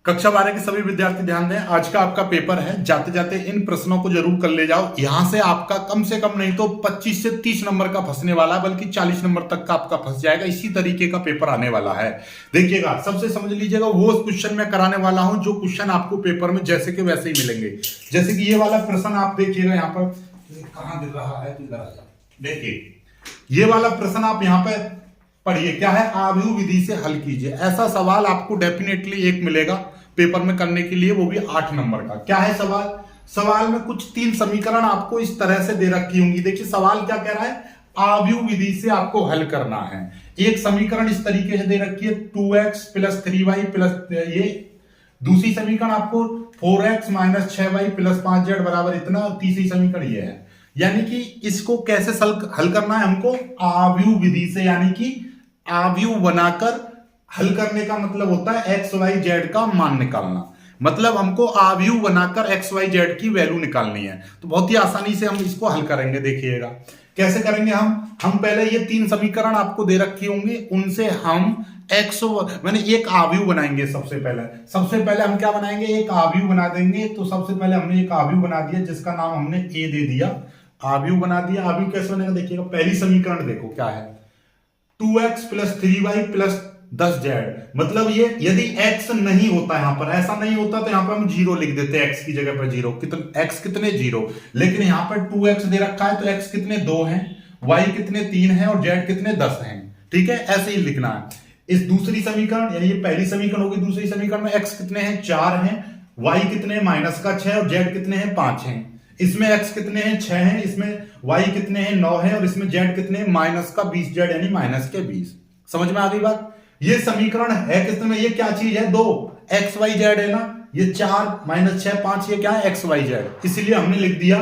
कक्षा 12 के सभी विद्यार्थी ध्यान दें, आज का आपका पेपर है। जाते जाते इन प्रश्नों को जरूर कर ले जाओ। यहां से आपका कम से कम नहीं तो 25 से 30 नंबर का फंसने वाला है, बल्कि 40 नंबर तक का आपका फंस जाएगा। इसी तरीके का पेपर आने वाला है। देखिएगा, सबसे समझ लीजिएगा, वो क्वेश्चन मैं कराने वाला हूं जो क्वेश्चन आपको पेपर में जैसे के वैसे ही मिलेंगे। जैसे कि ये वाला प्रश्न आप देखिएगा, यहाँ पर कहां दिख रहा है, इधर आ जाओ। देखिए, ये वाला प्रश्न आप यहाँ पे पढ़िए, क्या है, आव्यूह विधि से हल कीजिए। ऐसा सवाल आपको डेफिनेटली एक मिलेगा पेपर में करने के लिए, वो भी 8 नंबर का। क्या है सवाल? सवाल में कुछ 3 समीकरण आपको इस तरह से दे रखी होंगी। देखिए सवाल क्या कह रहा है, आव्यूह विधि से आपको हल करना है। एक समीकरण इस तरीके से दे रखी है 2x प्लस 3y प्लस ये, दूसरी समीकरण आपको 4x minus 6y plus 5z बराबर इतना, और तीसरी समीकरण ये है। यानी कि इसको कैसे हल करना है हमको, आव्यूह विधि से, यानी कि आव्यूह बनाकर हल करने का मतलब होता है एक्स वाई जेड का मान निकालना। मतलब हमको आव्यूह बनाकर एक्स वाई जेड की वैल्यू निकालनी है। तो बहुत ही आसानी से हम इसको हल करेंगे। देखिएगा कैसे करेंगे हम पहले ये 3 समीकरण आपको दे रखी होंगी, उनसे हम एक्स मैंने एक आव्यूह बनाएंगे। सबसे पहले हम क्या बनाएंगे, एक आव्यूह बना देंगे। तो सबसे पहले हमने एक आव्यूह बना दिया जिसका नाम हमने ए दे दिया, आव्यूह बना दिया। आव्यूह कैसे बनेगा, देखिएगा पहली समीकरण देखो क्या है, 2x plus 3y plus 10z। मतलब ये यदि x नहीं होता, यहां पर ऐसा नहीं होता तो यहां पर हम 0 लिख देते हैं, x की जगह पर 0। x कितने 0, लेकिन यहां पर 2x दे रखा है तो x कितने 2 हैं, y कितने 3 हैं और z कितने 10 हैं। ठीक है, ऐसे ही लिखना है। इस दूसरी समीकरण, यानी ये पहली समीकरण होगी, दूसरी समीकरण में x कितने हैं 4 हैं, y कितने माइनस का 6 और z कितने हैं 5 हैं। इसमें x कितने हैं 6 हैं, इसमें y कितने हैं 9 हैं, और इसमें z कितने हैं माइनस का 20 z, यानी माइनस के 20। समझ में आ गई बात? ये समीकरण है कितने, ये क्या चीज है, 2 एक्स वाई जेड है ना। ये 4 माइनस 6 5, ये क्या है एक्स वाई जेड। इसलिए हमने लिख दिया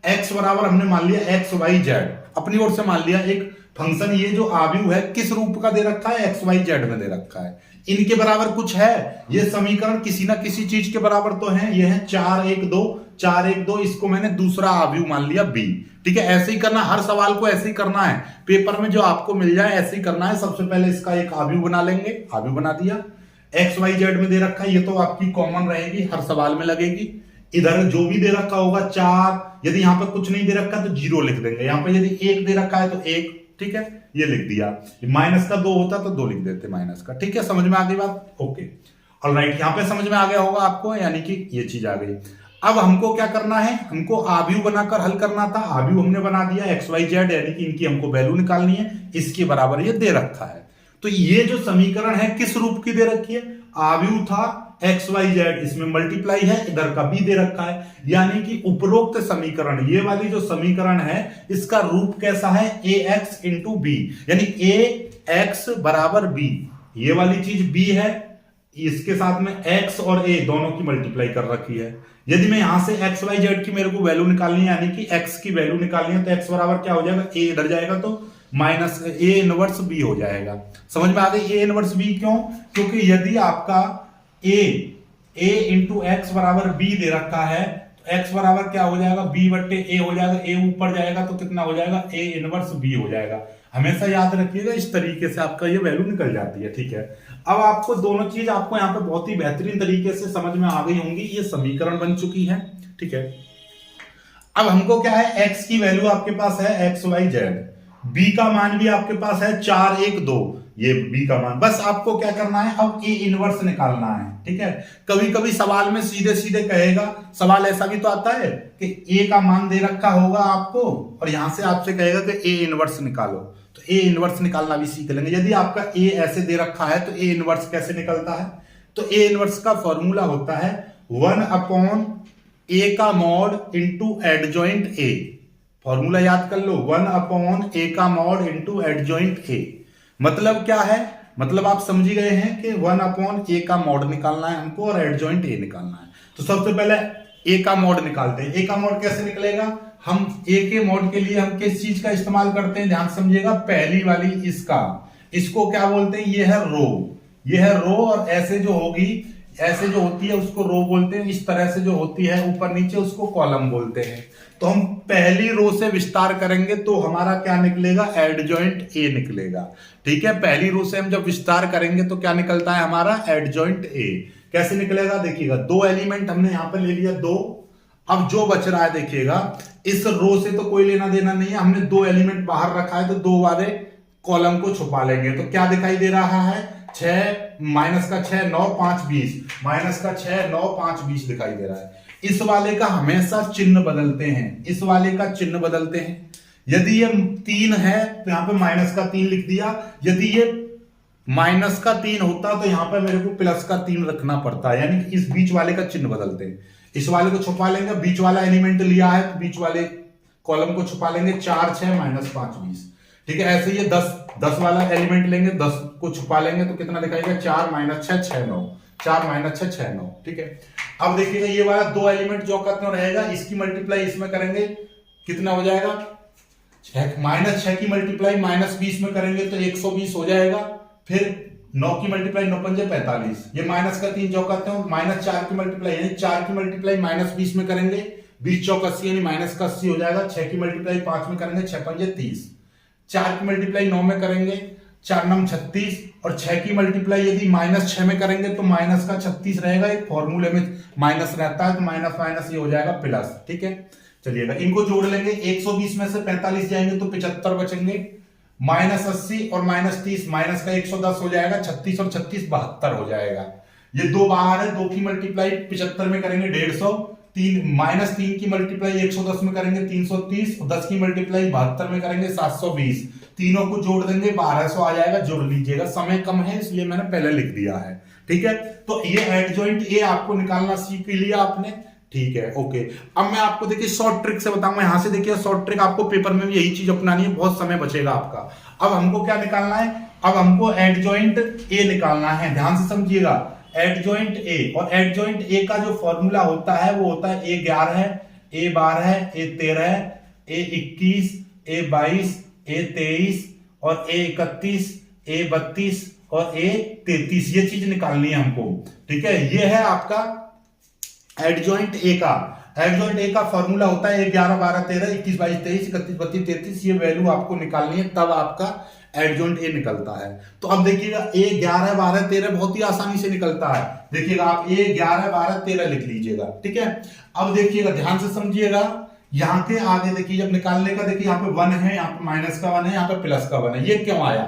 x बराबर, हमने मान लिया एक्स वाई जेड, अपनी ओर से मान लिया। एक फंक्शन ये जो आव्यूह है किस रूप का दे रखा है, एक्स वाई जेड में दे रखा है। इनके बराबर कुछ है, ये समीकरण किसी ना किसी चीज के बराबर तो है। ये है 4 1 2, 4 1 2, इसको मैंने दूसरा आव्यूह मान लिया b। ठीक है, ऐसे ही करना, हर सवाल को ऐसे ही करना है। पेपर में जो आपको मिल जाए ऐसे ही करना है। सबसे पहले इसका एक आव्यूह बना लेंगे, आव्यूह बना दिया, एक्स वाई जेड में दे रखा है, ये तो आपकी कॉमन रहेगी, हर सवाल में लगेगी। इधर जो भी दे रखा होगा 4, यदि यहाँ पर कुछ नहीं दे रखा तो 0 लिख देंगे। यहाँ पर यदि 1 दे रखा है तो 1, ठीक है, ये लिख दिया। माइनस का 2 होता तो 2 लिख देते माइनस का। ठीक है, समझ में आ गई बात? ओके, ऑलराइट, यहाँ पे समझ में आ गया होगा आपको, यानी कि ये चीज आ गई। अब हमको क्या करना है, हमको आव्यूह बनाकर हल करना था। आव्यूह हमने बना दिया एक्स वाई जेड, यानी कि इनकी हमको वैल्यू निकालनी है। इसके बराबर ये दे रखा है। तो ये जो समीकरण है किस रूप की दे रखी है, आव्यूह था एक्स वाई जेड, इसमें मल्टीप्लाई है, इधर का भी दे रखा है। यानी कि उपरोक्त समीकरण, ये वाली जो समीकरण है, इसका रूप कैसा है, ए एक्स इंटू बी, यानी ए एक्स बराबर बी। ये वाली चीज बी है, इसके साथ में x और a दोनों की मल्टीप्लाई कर रखी है। यदि मैं यहां से x y z की मेरे को वैल्यू निकालनी है, यानी कि x की वैल्यू निकालनी है, तो x बराबर क्या हो जाएगा, a इधर जाएगा तो माइनस a इनवर्स b हो जाएगा। समझ में आ गई, a इनवर्स b क्यों, क्योंकि यदि आपका a इंटू एक्स बराबर b दे रखा है तो x बराबर क्या हो जाएगा, b बट्टे a हो जाएगा। a ऊपर जाएगा तो कितना हो जाएगा, a इनवर्स b हो जाएगा। हमेशा याद रखिएगा, इस तरीके से आपका ये वैल्यू निकल जाती है। ठीक है, अब आपको दोनों चीज आपको यहाँ पे बहुत ही बेहतरीन तरीके से समझ में आ गई होंगी। ये समीकरण बन चुकी है। ठीक है, अब हमको क्या है, x की वैल्यू आपके पास है एक्स वाई जेड, b का मान भी आपके पास है 4 1 2, ये b का मान। बस आपको क्या करना है, अब a इनवर्स निकालना है। ठीक है, कभी कभी सवाल में सीधे सीधे कहेगा, सवाल ऐसा भी तो आता है कि a का मान दे रखा होगा आपको और यहां से आपसे कहेगा कि a इनवर्स निकालो, तो a इनवर्स निकालना भी सीख लेंगे। यदि आपका a ऐसे दे रखा है तो a इनवर्स कैसे निकलता है, तो a इनवर्स का फॉर्मूला होता है 1 अपॉन a का mod into adjoint a। Formula याद कर लो, 1 अपॉन a का मॉड इंटू एडजॉइंट a। मतलब क्या है, मतलब आप समझ गए हैं कि 1 अपॉन a का मॉड निकालना है हमको और एडजॉइंट a निकालना है। तो सबसे पहले a का मॉड निकालते हैं। a का मॉड कैसे निकलेगा, हम a के मॉड के लिए हम किस चीज का इस्तेमाल करते हैं, ध्यान समझिएगा, पहली वाली इसको क्या बोलते हैं, ये है रो, ये है रो, और ऐसे जो होगी, ऐसे जो होती है उसको रो बोलते हैं। इस तरह से जो होती है ऊपर नीचे उसको कॉलम बोलते हैं। तो हम पहली रो से विस्तार करेंगे तो हमारा क्या निकलेगा, एडजॉइंट ए निकलेगा। ठीक है, पहली रो से हम जब विस्तार करेंगे तो क्या निकलता है हमारा, एडजॉइंट ए। कैसे निकलेगा देखिएगा, दो एलिमेंट हमने यहां पर ले लिया दो, अब जो बच रहा है देखिएगा इस रो से तो कोई लेना देना नहीं है, हमने दो एलिमेंट बाहर रखा है तो दो वाले कॉलम को छुपा लेंगे। तो क्या दिखाई दे रहा है, 6 माइनस का 6 9 5 20, माइनस का 6 9 5 20 दिखाई दे रहा है। इस वाले का हमेशा चिन्ह बदलते हैं, इस वाले का चिन्ह बदलते हैं। यदि ये 3 है तो यहां पे माइनस का 3 लिख दिया, यदि ये माइनस का 3 होता तो यहां पे मेरे को प्लस का 3 रखना पड़ता, यानी कि इस बीच वाले का चिन्ह बदलते हैं। इस वाले को छुपा लेंगे, बीच वाला एलिमेंट लिया है तो बीच वाले कॉलम को छुपा लेंगे, 4 6 माइनस 5 20। ठीक है, ऐसे ये 10 वाला एलिमेंट लेंगे, 10 को छुपा लेंगे तो कितना दिखाएगा, 4 माइनस 6 6 9, 4 माइनस 6 6 9। ठीक है, अब देखिएगा ये वाला दो एलिमेंट जो करते रहेगा, इसकी मल्टीप्लाई इसमें करेंगे कितना हो जाएगा, माइनस 6 की मल्टीप्लाई माइनस 20 में करेंगे तो 120 हो जाएगा। फिर 9 की मल्टीप्लाई 9 पंजे 45, ये माइनस का 3 जो करते हैं, माइनस 4 की मल्टीप्लाई यानी 4 की मल्टीप्लाई माइनस 20 में करेंगे, 20 चौक 80 यानी माइनस का 80 हो जाएगा। 6 की मल्टीप्लाई 5 में करेंगे, 6 पंजे 30, 4 की मल्टीप्लाई 9 में करेंगे, 4 9 36, और 6 की मल्टीप्लाई यदि माइनस 6 में करेंगे तो माइनस का 36 रहेगा, एक फॉर्मूले में माइनस रहता है तो माइनस माइनस ये हो जाएगा प्लस। ठीक है, चलिएगा इनको जोड़ लेंगे, 120 में से 45 जाएंगे तो 75 बचेंगे, माइनस 80 और माइनस 30, माइनस का 110 हो जाएगा, 36 और 36 72 हो जाएगा। ये दो बाहर है, 2 की मल्टीप्लाई 75 में करेंगे 150, माइनस 3 की मल्टीप्लाई 110 में करेंगे 330, और 10 की मल्टीप्लाई 72 में करेंगे 720, तीनों को जोड़ देंगे 1200 आ जाएगा। जोड़ लीजिएगा, समय कम है इसलिए मैंने पहले लिख दिया है। ठीक है, तो ये एडजॉइंट ए आपको निकालना सीख लिया आपने। ठीक है, ओके। अब मैं आपको देखिए शॉर्ट ट्रिक से बताऊंगा, यहां से देखिए शॉर्ट ट्रिक, आपको पेपर में भी यही चीज अपनानी है, बहुत समय बचेगा आपका। अब हमको क्या निकालना है, अब हमको एडजॉइंट ए निकालना है, ध्यान से समझिएगा, एडजॉइंट ए। और एडजॉइंट ए का जो फॉर्मूला होता है वो होता है A11 A12 A13 A21 A22 A23 और A31 A32 और A33, ये चीज निकालनी है हमको। ठीक है, ये है आपका एडजॉइंट ए का। एडजॉइंट ए का फॉर्मूला होता है 11 12 13 21 22 23 31 32 33, ये वैल्यू आपको निकालनी है, तब आपका एडजॉइंट ए निकलता है। तो अब देखिएगा ए 11 12 13 बहुत ही आसानी से निकलता है, देखिएगा आप ए 11 12 13 लिख लीजिएगा। ठीक है, अब देखिएगा ध्यान से समझिएगा, यहाँ के आगे देखिए जब निकालने का, देखिए यहाँ पे 1 है, यहाँ पे माइनस का 1 है, यहाँ पे प्लस का 1 है, ये क्यों आया,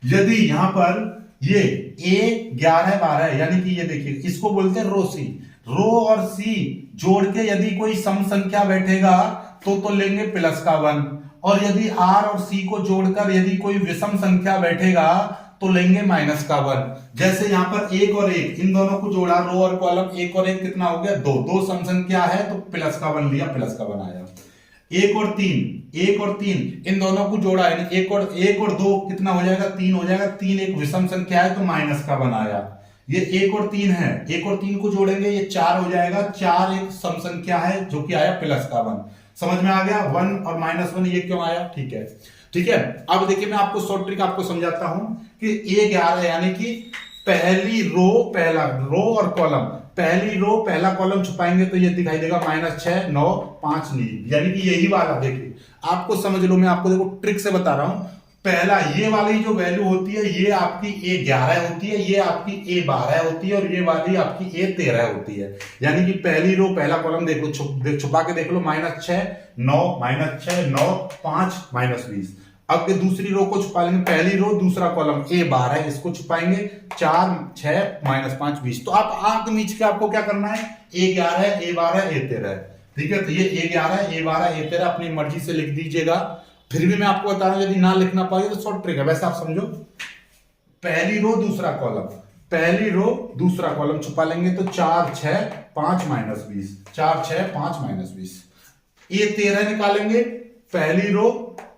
यदि यहाँ पर ये ए 11 12 यानी कि ये देखिए इसको बोलते हैं रो सी, रो और सी जोड़ के यदि कोई सम संख्या बैठेगा तो लेंगे प्लस का 1, और यदि आर और सी को जोड़कर यदि कोई विषम संख्या बैठेगा तो लेंगे माइनस का 1। जैसे यहां पर 1 और 1 इन दोनों को जोड़ा, रो और कॉलम, 1 और 1 कितना हो गया 2, 2 सम संख्या है तो प्लस का 1 लिया, प्लस का 1 आया। 1 और 3 इन दोनों को जोड़ा, यानी 1 और 2 कितना हो जाएगा 3 हो जाएगा, 3 एक विषम संख्या है तो माइनस का 1 आया। ये 1 और 3 है, 1 और 3 को जोड़ेंगे ये 4 हो जाएगा, 4 एक सम संख्या है जो कि आया प्लस का 1। समझ में आ गया, 1 और माइनस 1 ये क्यों आया। ठीक है, ठीक है। अब देखिए मैं आपको शॉर्ट ट्रिक आपको समझाता हूं कि ये 11 यानी कि पहली रो पहला रो और कॉलम, पहली रो पहला कॉलम छुपाएंगे तो ये दिखाई देगा -6 9 5 नीली, यानी कि यही वाला। देखिए आपको समझ लो, मैं आपको देखो ट्रिक से बता रहा हूं, पहला ये वाली जो वैल्यू होती है ये आपकी A11 होती है, ये आपकी A12 होती है, और ये वाली आपकी A13 होती है। यानी कि पहली रो पहला कॉलम देख लो, छुपा के देख लो, -6 9 -6 9 5 -20। अब दूसरी रो को छुपा लेंगे, पहली रो दूसरा कॉलम A12 इसको छुपाएंगे 4 6 -5 20। तो आप आंख मीच के आपको क्या करना है, A11 A12 A13। ठीक है, तो ये A11 A12 A13 अपनी मर्जी से लिख दीजिएगा। फिर भी मैं आपको बता रहा हूं, यदि ना लिखना पाए तो शॉर्ट ट्रिक है, वैसे आप समझो। पहली रो दूसरा कॉलम, पहली रो दूसरा कॉलम छुपा लेंगे तो 4 6 5 -20, 4 6 5 -20। A13 निकालेंगे, पहली रो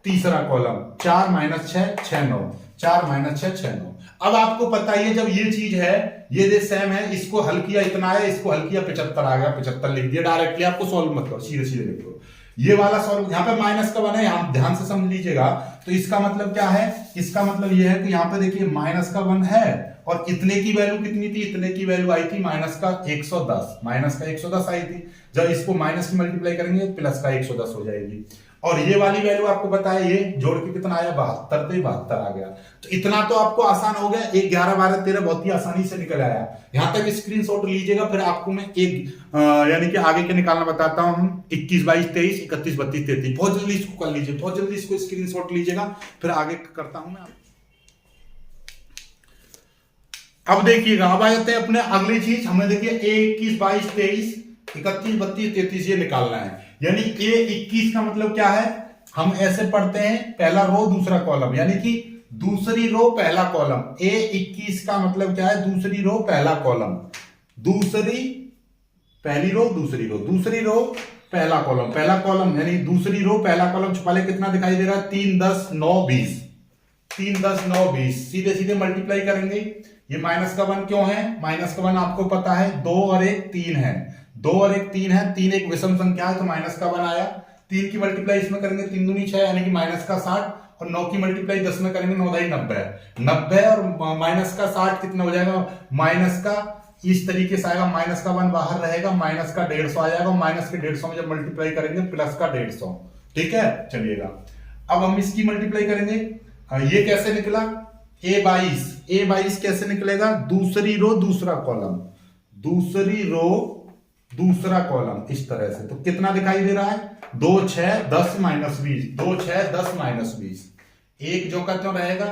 तीसरा कॉलम 4 -6 6 9, 4 -6 6 9। अब आपको पता ही है, जब ये चीज है ये दे सेम है, इसको हल किया इतना है, इसको हल किया 75 आ गया, 75 लिख दिया डायरेक्टली। आपको सॉल्व मत करो, सीधे सीधे लिख लो। ये वाला सॉल्व, यहाँ पे माइनस का 1 है, यहाँ ध्यान से समझ लीजिएगा। तो इसका मतलब क्या है, इसका मतलब ये है कि यहाँ पे देखिए माइनस का 1 है, और इतने की वैल्यू कितनी थी, इतने की वैल्यू आई थी माइनस का 110, माइनस का 110 आई थी। जब इसको माइनस की मल्टीप्लाई करेंगे प्लस का 110 हो जाएगी। और ये वाली वैल्यू आपको बताया, ये जोड़ के कितना आया 72, तो 72 आ गया। तो इतना तो आपको आसान हो गया, 1 11 12 13 बहुत ही आसानी से निकल आया। यहां तक स्क्रीनशॉट लीजिएगा, फिर आपको मैं यानी कि आगे के निकालना बताता हूं। 21 22 23 31 32 33 बहुत जल्दी इसको कर लीजिए, बहुत जल्दी इसको स्क्रीनशॉट लीजिएगा, फिर आगे करता हूं मैं। अब देखिएगा, अब आ जाते हैं अपने अगली चीज। हमें देखिए 21 22 23 31 32 33 ये निकालना है। यानी A21 का मतलब क्या है, हम ऐसे पढ़ते हैं पहला रो दूसरा कॉलम, यानी कि दूसरी रो पहला कॉलम। A21 का मतलब क्या है, दूसरी रो पहला कॉलम, पहली रो दूसरी रो, दूसरी रो पहला कॉलम, पहला कॉलम यानी दूसरी रो पहला कॉलम छुपा ले। कितना दिखाई दे रहा है, 3 10 9 20, 3 10 9 20, सीधे सीधे मल्टीप्लाई करेंगे। ये माइनस का 1 क्यों है, माइनस का 1 आपको पता है, 2 और 1 3 है, 2 और 1 3 है, 3 एक विषम संख्या है तो माइनस का 1 आया। 3 की मल्टीप्लाई इसमें करेंगे 3 दूनी 6 यानी कि माइनस का 60, और 9 की मल्टीप्लाई 10 में करेंगे 9 दाई 90, 90 और माइनस का 60 कितना हो जाएगा, माइनस का इस तरीके से आएगा, माइनस का 1 बाहर रहेगा, माइनस का 150 आ जाएगा, माइनस के 150 में जब मल्टीप्लाई करेंगे प्लस का 150, ठीक है। चलिएगा अब हम इसकी मल्टीप्लाई करेंगे। ये कैसे निकला, A22 कैसे निकलेगा, दूसरी रो दूसरा कॉलम, दूसरी रो दूसरा कॉलम, इस तरह से। तो कितना दिखाई दे रहा है, 2 6 10 माइनस 20, 2 6 10 माइनस 20, एक जो का त्यों रहेगा,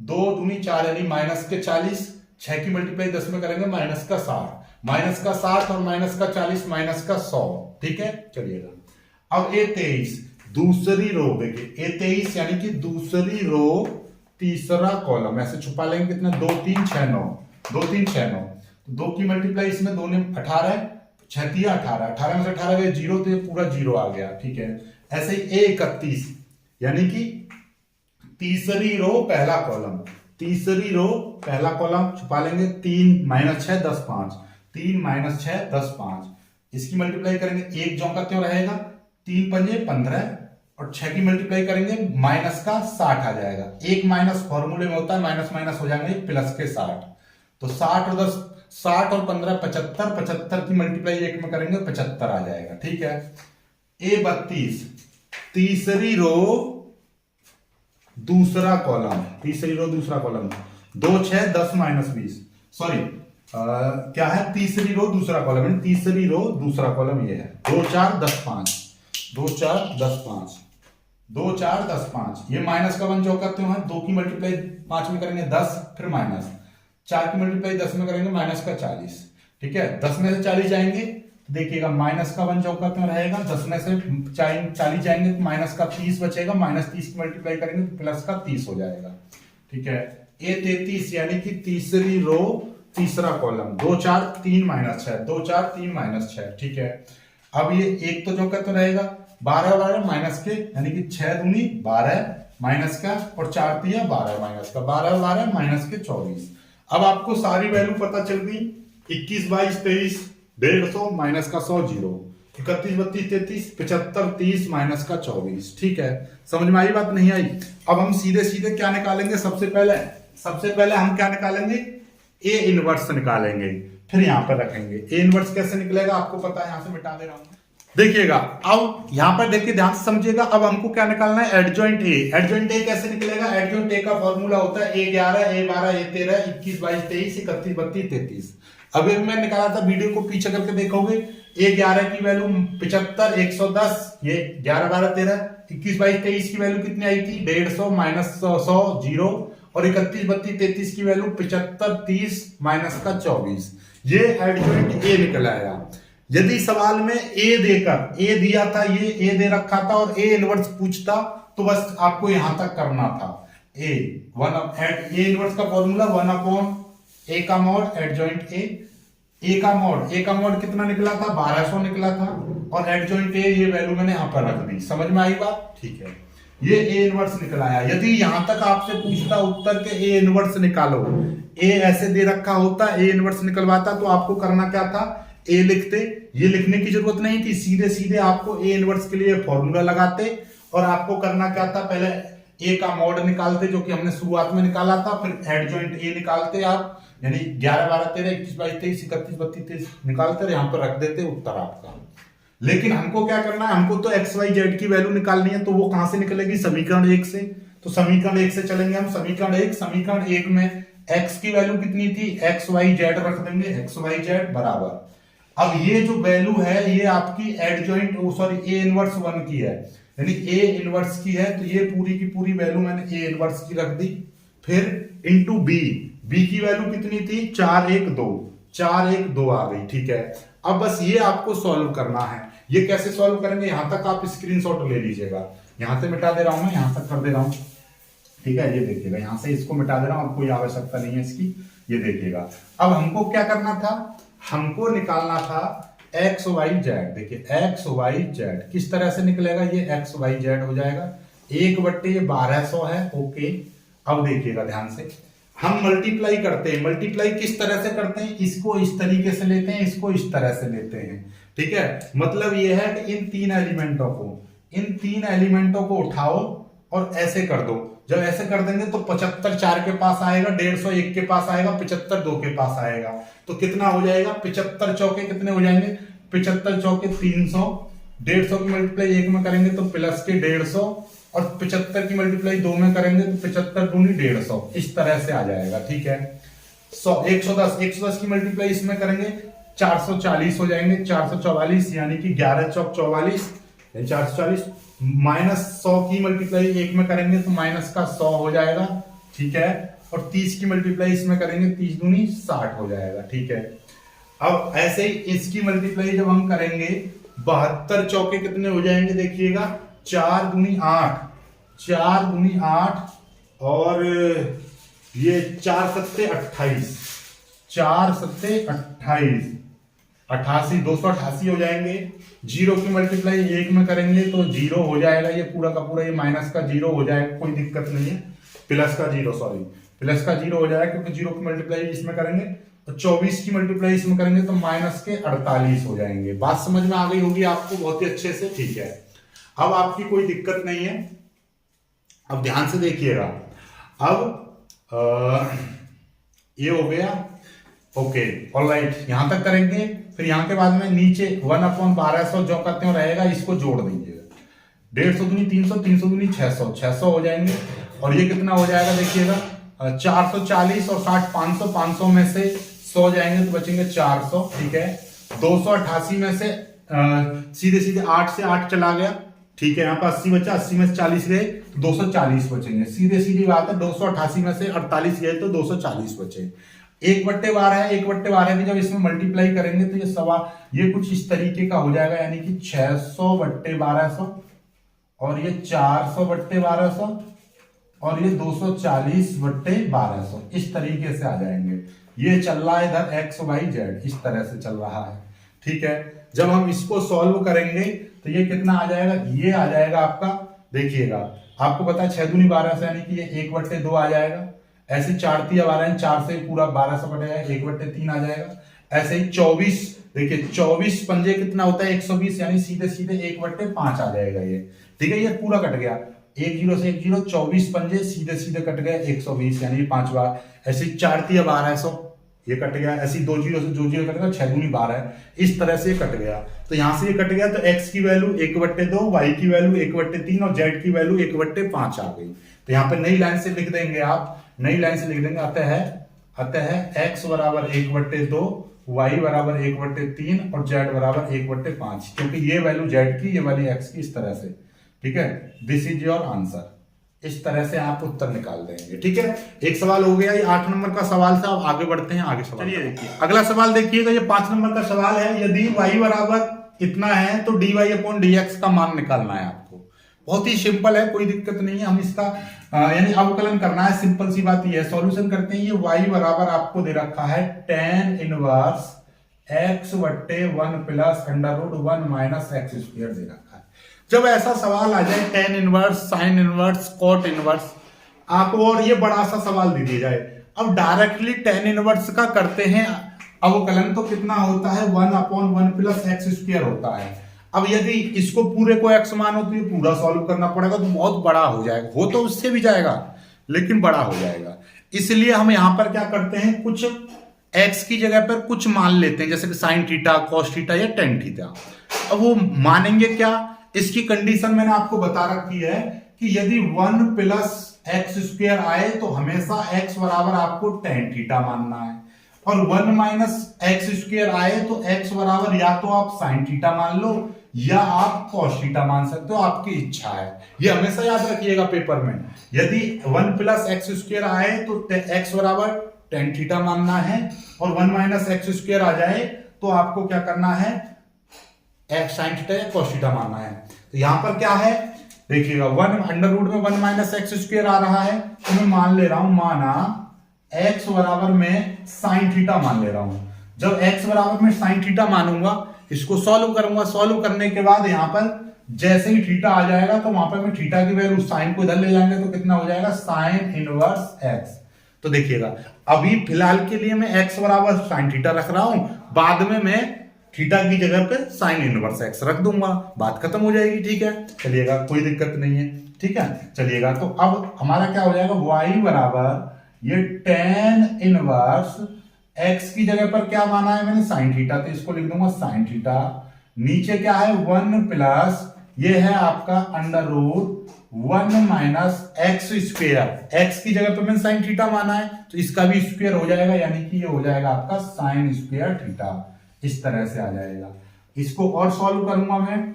2 दूनी 4 यानी माइनस के 40, 6 की मल्टीप्लाई 10 में करेंगे माइनस का 60, माइनस का 60 और माइनस का 40 माइनस का 100, ठीक है। चलिएगा अब A23 दूसरी रो, देखिए A23 यानी कि दूसरी रो तीसरा कॉलम, ऐसे छुपा लेंगे। कितना, 2 3 6 9, 2 3 6 9, 2 की मल्टीप्लाई इसमें 2 ने 18, 6 3 18, 18 में से 18 गए 0 तो ये पूरा 0 आ गया, ठीक है। ऐसे ही A31 यानी कि तीसरी रो पहला कॉलम, तीसरी रो पहला कॉलम छुपा लेंगे। 3 माइनस 6 10 5, 3 माइनस 6 10 5, इसकी मल्टीप्लाई करेंगे, एक जो का त्यों रहेगा, 3 पंजे 15 और 6 की मल्टीप्लाई करेंगे माइनस का 60 आ जाएगा। एक माइनस फॉर्मूले में होता है, माइनस माइनस हो जाएंगे प्लस के 60, तो 60 और 10 60 और 15 75, 75 की मल्टीप्लाई एक में करेंगे 75 आ जाएगा, ठीक है। A32 तीसरी रो दूसरा कॉलम, तीसरी रो दूसरा कॉलम, 2 6 10 माइनस 20, सॉरी क्या है, तीसरी रो दूसरा कॉलम, तीसरी रो दूसरा कॉलम ये है, 2 4 10 5, 2 4 10 5, 2 4 10 5, ये माइनस का 1 जो करते हैं, 2 की मल्टीप्लाई 5 में करेंगे 10, फिर माइनस 4 की मल्टीप्लाई 10 में करेंगे माइनस का 40, ठीक है। 10 में से 40 जाएंगे, देखिएगा माइनस का 1 जो करते रहेगा, 10 में से 40 जाएंगे तो माइनस का 30 बचेगा, माइनस 30 की मल्टीप्लाई करेंगे तो प्लस का 30 हो जाएगा, ठीक है। A33 यानी कि तीसरी रो तीसरा कॉलम, 2 4 3 माइनस 6, 2 4 3 माइनस 6, ठीक है। अब ये एक तो जो कहते रहेगा 12 12 माइनस के, यानी कि 6 दूनी 12 माइनस का, और 4 3 12 माइनस का, 12 12 माइनस के 24। अब आपको सारी वैल्यू पता चल गई, 21 22 23 150 माइनस का 100 0, 31 32 33 75 30 माइनस का 24, ठीक है। समझ में आई बात, नहीं आई। अब हम सीधे सीधे क्या निकालेंगे, सबसे पहले हम क्या निकालेंगे, ए इनवर्स निकालेंगे, फिर यहां पर रखेंगे। ए इनवर्स कैसे निकलेगा आपको पता है, यहां से मिटा दे रहा हूं, देखिएगा। अब यहां पर देखिए ध्यान से समझिएगा, अब हमको क्या निकालना है, एडजॉइंट ए। एडजॉइंट ए कैसे निकलेगा, एडजॉइंट ए का फॉर्मूला होता है A11 A12 A13 21 22 23 31 32 33। अभी मैं निकाला था, वीडियो को पीछे करके देखोगे, A11 की वैल्यू 75 110, ये 11 12 13 21 22 23 की वैल्यू कितनी आई थी, 150 माइनस 100 0, और 31 32 33 की वैल्यू 75 30 माइनस का 24। ये एडजॉइंट ए निकल आया। यदि सवाल में ए देकर, ए दिया था, ये ए दे रखा था और ए इनवर्स पूछता तो बस आपको यहां तक करना था। ए इनवर्स का फॉर्मूला 1/a का मॉड एडजॉइंट ए का मॉड कितना निकला था, 1200 निकला था, और एडजॉइंट ए ये वैल्यू मैंने यहां पर रख दी। समझ में आई बात, ठीक है। ये ए इनवर्स निकल आया। यदि यहां तक आपसे पूछता उत्तर के ए इनवर्स निकालो, ए ऐसे दे रखा होता, ए इनवर्स निकलवाता, तो आपको करना क्या था, ए लिखते। ये लिखने की जरूरत नहीं थी, सीधे सीधे आपको ए इनवर्स के लिए फॉर्मूला लगाते, और आपको करना क्या था, पहले ए का मॉड निकालते जो कि हमने शुरुआत में निकाला था, फिर एडजॉइंट ए निकालते आप, यानी 11 12 13 21 22 23 31 32 33 निकालते, यहां पर रख देते उत्तर आपका, लेकिन हमको क्या करना है, हमको तो एक्स वाई जेड की वैल्यू निकालनी है, तो वो कहां से निकलेगी, समीकरण 1 से। तो समीकरण 1 से चलेंगे हम। समीकरण 1 में x की वैल्यू कितनी थी, एक्स वाई जेड रख देंगे, एक्स वाई जेड बराबर। अब ये जो वैल्यू है ये आपकी एडजॉइंट ए इनवर्स 1 की है, यानी ए इनवर्स की है, तो ये पूरी की पूरी वैल्यू मैंने ए इनवर्स की रख दी। फिर इंटू बी की वैल्यू कितनी थी, 4 1 2 आ गई, ठीक है। अब बस ये आपको सॉल्व करना है। ये कैसे सॉल्व करेंगे, यहां तक आप स्क्रीनशॉट ले लीजिएगा। यहां से मिटा दे रहा हूं मैं, यहां तक कर दे रहा हूं, ठीक है। ये देखिएगा, यहां से इसको मिटा दे रहा हूं, अब कोई आवश्यकता नहीं है इसकी। ये देखिएगा, अब हमको क्या करना था, हमको निकालना था एक्स वाई जेड। देखिए एक्स वाई जेड किस तरह से निकलेगा, ये एक्स वाई जेड हो जाएगा 1/1200 है, ओके। अब देखिएगा ध्यान से, हम मल्टीप्लाई करते हैं। मल्टीप्लाई किस तरह से करते हैं, इसको इस तरीके से लेते हैं, इसको इस तरह से लेते हैं, ठीक है। मतलब यह है कि इन तीन एलिमेंटों को उठाओ और ऐसे कर दो। जब ऐसे कर देंगे तो 75 4 के पास आएगा, 150 1 के पास आएगा, 75 2 के पास आएगा। तो कितना हो जाएगा, 75 चौके कितने हो जाएंगे, 75 चौके 300। 150 की मल्टीप्लाई 1 में करेंगे तो प्लस के 150, और 75 की मल्टीप्लाई 2 में करेंगे तो 75 दूनी 150, इस तरह से आ जाएगा, ठीक है। 110 की मल्टीप्लाई इसमें करेंगे 440 हो जाएंगे, 444 यानी कि 11 चौक 44, 440। माइनस 100 की मल्टीप्लाई 1 में करेंगे तो माइनस का 100 हो जाएगा, ठीक है। और 30 की मल्टीप्लाई इसमें करेंगे 30 दूनी 60 हो जाएगा, ठीक है। अब ऐसे ही इसकी मल्टीप्लाई जब हम करेंगे 72 चौके कितने हो जाएंगे, देखिएगा 4 दूनी 8 और ये 4 सत्ते 28, 4 सत्ते 28, 88 288 हो जाएंगे। 0 की मल्टीप्लाई 1 में करेंगे तो 0 हो जाएगा, ये पूरा का पूरा ये माइनस का 0 हो जाएगा, कोई दिक्कत नहीं है। प्लस का 0 हो जाएगा, क्योंकि 0 की मल्टीप्लाई इसमें करेंगे तो 24 की मल्टीप्लाई इसमें करेंगे तो माइनस के 48 हो जाएंगे। बात समझ में आ गई होगी आपको बहुत ही अच्छे से, ठीक है। अब आपकी कोई दिक्कत नहीं है। अब ध्यान से देखिएगा, अब ये हो गया, ओके ऑलराइट, यहां तक करेंगे। फिर यहां के बाद में नीचे 1/1200 जो करते हैं रहेगा, इसको जोड़ दीजिएगा। 150 दूनी 300, 300 दूनी 600, 600 हो जाएंगे। और ये कितना हो जाएगा, देखिएगा 440 और 60 500, 500 में से 100 जाएंगे तो बचेंगे 400, ठीक है। 288 में से सीधे 8 से 8 चला गया, ठीक है। यहाँ पर 80 बचा, 80 में से 40 गए तो 240 बचेंगे। सीधी बात है, 288 में से 48 गए तो 240 बचे। 1/12 है, 1/12 की जब इसमें मल्टीप्लाई करेंगे तो ये ये कुछ इस तरीके का हो जाएगा, यानी कि 600/1200 और ये 400/1200 और ये 240/1200, इस तरीके से आ जाएंगे। ये चल रहा है इधर एक्स वाई जेड, इस तरह से चल रहा है, ठीक है। जब हम इसको सॉल्व करेंगे तो ये कितना आ जाएगा, ये आ जाएगा आपका, देखिएगा आपको पता है 6 दूनी 12 से, यानी कि ये 1/2 आ जाएगा। ऐसे 4 3 12, 4 से पूरा 1200 कटेगा, 1/3 आ जाएगा। ऐसे ही 24, देखिए 24 पंजे कितना होता है 120, यानी सीधे 1/5 आ जाएगा ये, ठीक है। ये पूरा कट गया, 1 0 से 1 0, 24 पंजे सीधे कट गए 120, यानी 5 बार। ऐसे 4 3 1200 ये कट गया, ऐसी 2 0 से 2 0 कट गया, 6 दूनी 12, इस तरह से कट गया। तो यहां से ये कट गया, तो x की वैल्यू 1/2, y की वैल्यू 1/3 और z की वैल्यू 1/5 आ गई। तो यहाँ पे नई लाइन से लिख देंगे आप, नई लाइन से लिख देंगे, अतः x बराबर 1/2, y बराबर 1/3 और z बराबर 1/5, क्योंकि ये वैल्यू z की, ये वाली x की, इस तरह से, ठीक है। This is your answer. इस तरह से आप उत्तर निकाल देंगे, ठीक है। एक सवाल हो गया, ये 8 नंबर का सवाल था। अब आगे बढ़ते हैं, आगे सवाल चलिए देखिए। अगला सवाल देखिएगा, ये 5 नंबर का सवाल है। यदि y बराबर इतना है तो dy/dx का मान निकालना है आपको। बहुत ही सिंपल है, कोई दिक्कत नहीं है। हम इसका यानी अवकलन करना है, सिंपल सी बात ये है। सॉल्यूशन करते हैं। ये y बराबर आपको दे रखा है tan inverse x/1 plus √1 minus x square दे रखा है। जब ऐसा सवाल आ जाए, tan inverse, sine inverse, cot inverse, आपको और ये बड़ा सा सवाल दे दिया जाए, अब डायरेक्टली tan इनवर्स का करते हैं अवकलन, तो कितना होता है 1/1 प्लस x स्क्वायर होता है। अब यदि इसको पूरे को x मानो तो ये पूरा सॉल्व करना पड़ेगा, तो बहुत बड़ा हो जाएगा। हो तो उससे भी जाएगा लेकिन बड़ा हो जाएगा। इसलिए हम यहां पर क्या करते हैं, कुछ x की जगह पर कुछ मान लेते हैं, जैसे कि साइन थीटा, कॉस थीटा या टेन थीटा। अब वो मानेंगे क्या, इसकी कंडीशन मैंने आपको बता रखी है कि यदि 1 प्लस एक्स स्क्वायर आए तो हमेशा x बराबर आपको tan थीटा मानना है, और 1 माइनस एक्स स्क्वायर आए तो x बराबर या तो आप sin थीटा मान लो या आप cos थीटा मान सकते हो, आपकी इच्छा है। ये हमेशा याद रखिएगा पेपर में, यदि 1 प्लस एक्स स्क्वायर आए तो x बराबर tan थीटा मानना है, और 1 माइनस एक्स स्क्वायर आ जाए तो आपको क्या करना है, एक्स साइन थीटा या cos थीटा मानना है। तो यहां पर क्या है देखिएगा, 1 अंडर रूट में 1 माइनस एक्स स्क्वायर आ रहा है, तो मैं मान ले रहा हूं, माना x बराबर में साइन थीटा मान ले रहा हूं। जब x बराबर में साइन थीटा मानूंगा, इसको सॉल्व करूंगा, सॉल्व करने के बाद यहां पर जैसे ही थीटा आ जाएगा तो वहां पर मैं थीटा की वैल्यू साइन को इधर ले जाएंगे तो कितना हो जाएगा, साइन इनवर्स x। तो देखिएगा अभी फिलहाल के लिए मैं x बराबर साइन थीटा रख रहा हूं, बाद में मैं थीटा की जगह पे साइन इनवर्स x रख दूंगा, बात खत्म हो जाएगी। ठीक है, चलिएगा कोई दिक्कत नहीं है। ठीक है, चलिएगा तो अब हमारा क्या हो जाएगा, y बराबर ये tan इनवर्स x की जगह पर क्या माना है मैंने, साइन थीटा, तो इसको लिख दूंगा साइन थीटा। नीचे क्या है, 1 प्लस ये है आपका under root 1 minus x square, x की जगह पे मैंने साइन थीटा माना है तो इसका भी स्क्वायर हो जाएगा, यानी कि ये हो जाएगा आपका साइन स्क्वायर थीटा। इस तरह से आ जाएगा। इसको और सॉल्व करूंगा मैं,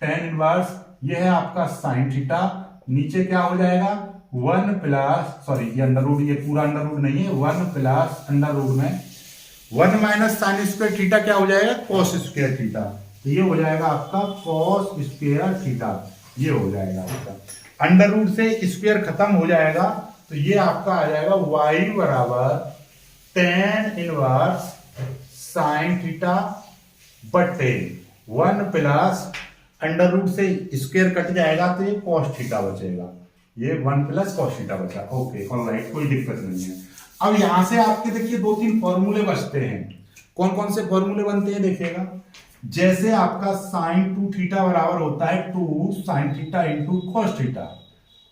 tan इनवर्स ये है आपका साइन थीटा, नीचे क्या हो जाएगा 1 प्लस, सॉरी ये अंडर रूट, ये पूरा अंडर रूट नहीं है, 1 प्लस अंडर रूट में 1 माइनस साइन स्क्वायर थीटा क्या हो जाएगा, कॉस स्क्वायर थीटा। तो ये हो जाएगा आपका कॉस स्क्वायर थीटा, ये हो जाएगा आपका। अंडर रूट से स्क्वायर खत्म हो जाएगा तो ये आपका आ जाएगा y बराबर tan इनवर्स साइन थीटा बटे 1 प्लस अंडर रूट से स्क्वायर कट जाएगा तो ये कॉस थीटा बचेगा, ये 1 प्लस कॉस थीटा बचा। ओके ऑलराइट, कोई दिक्कत नहीं है। अब यहां से आपके देखिए 2-3 फॉर्मूले बचते हैं। कौन कौन से फॉर्मूले बनते हैं देखिएगा, जैसे आपका साइन 2 थीटा बराबर होता है 2 sine theta into cos theta,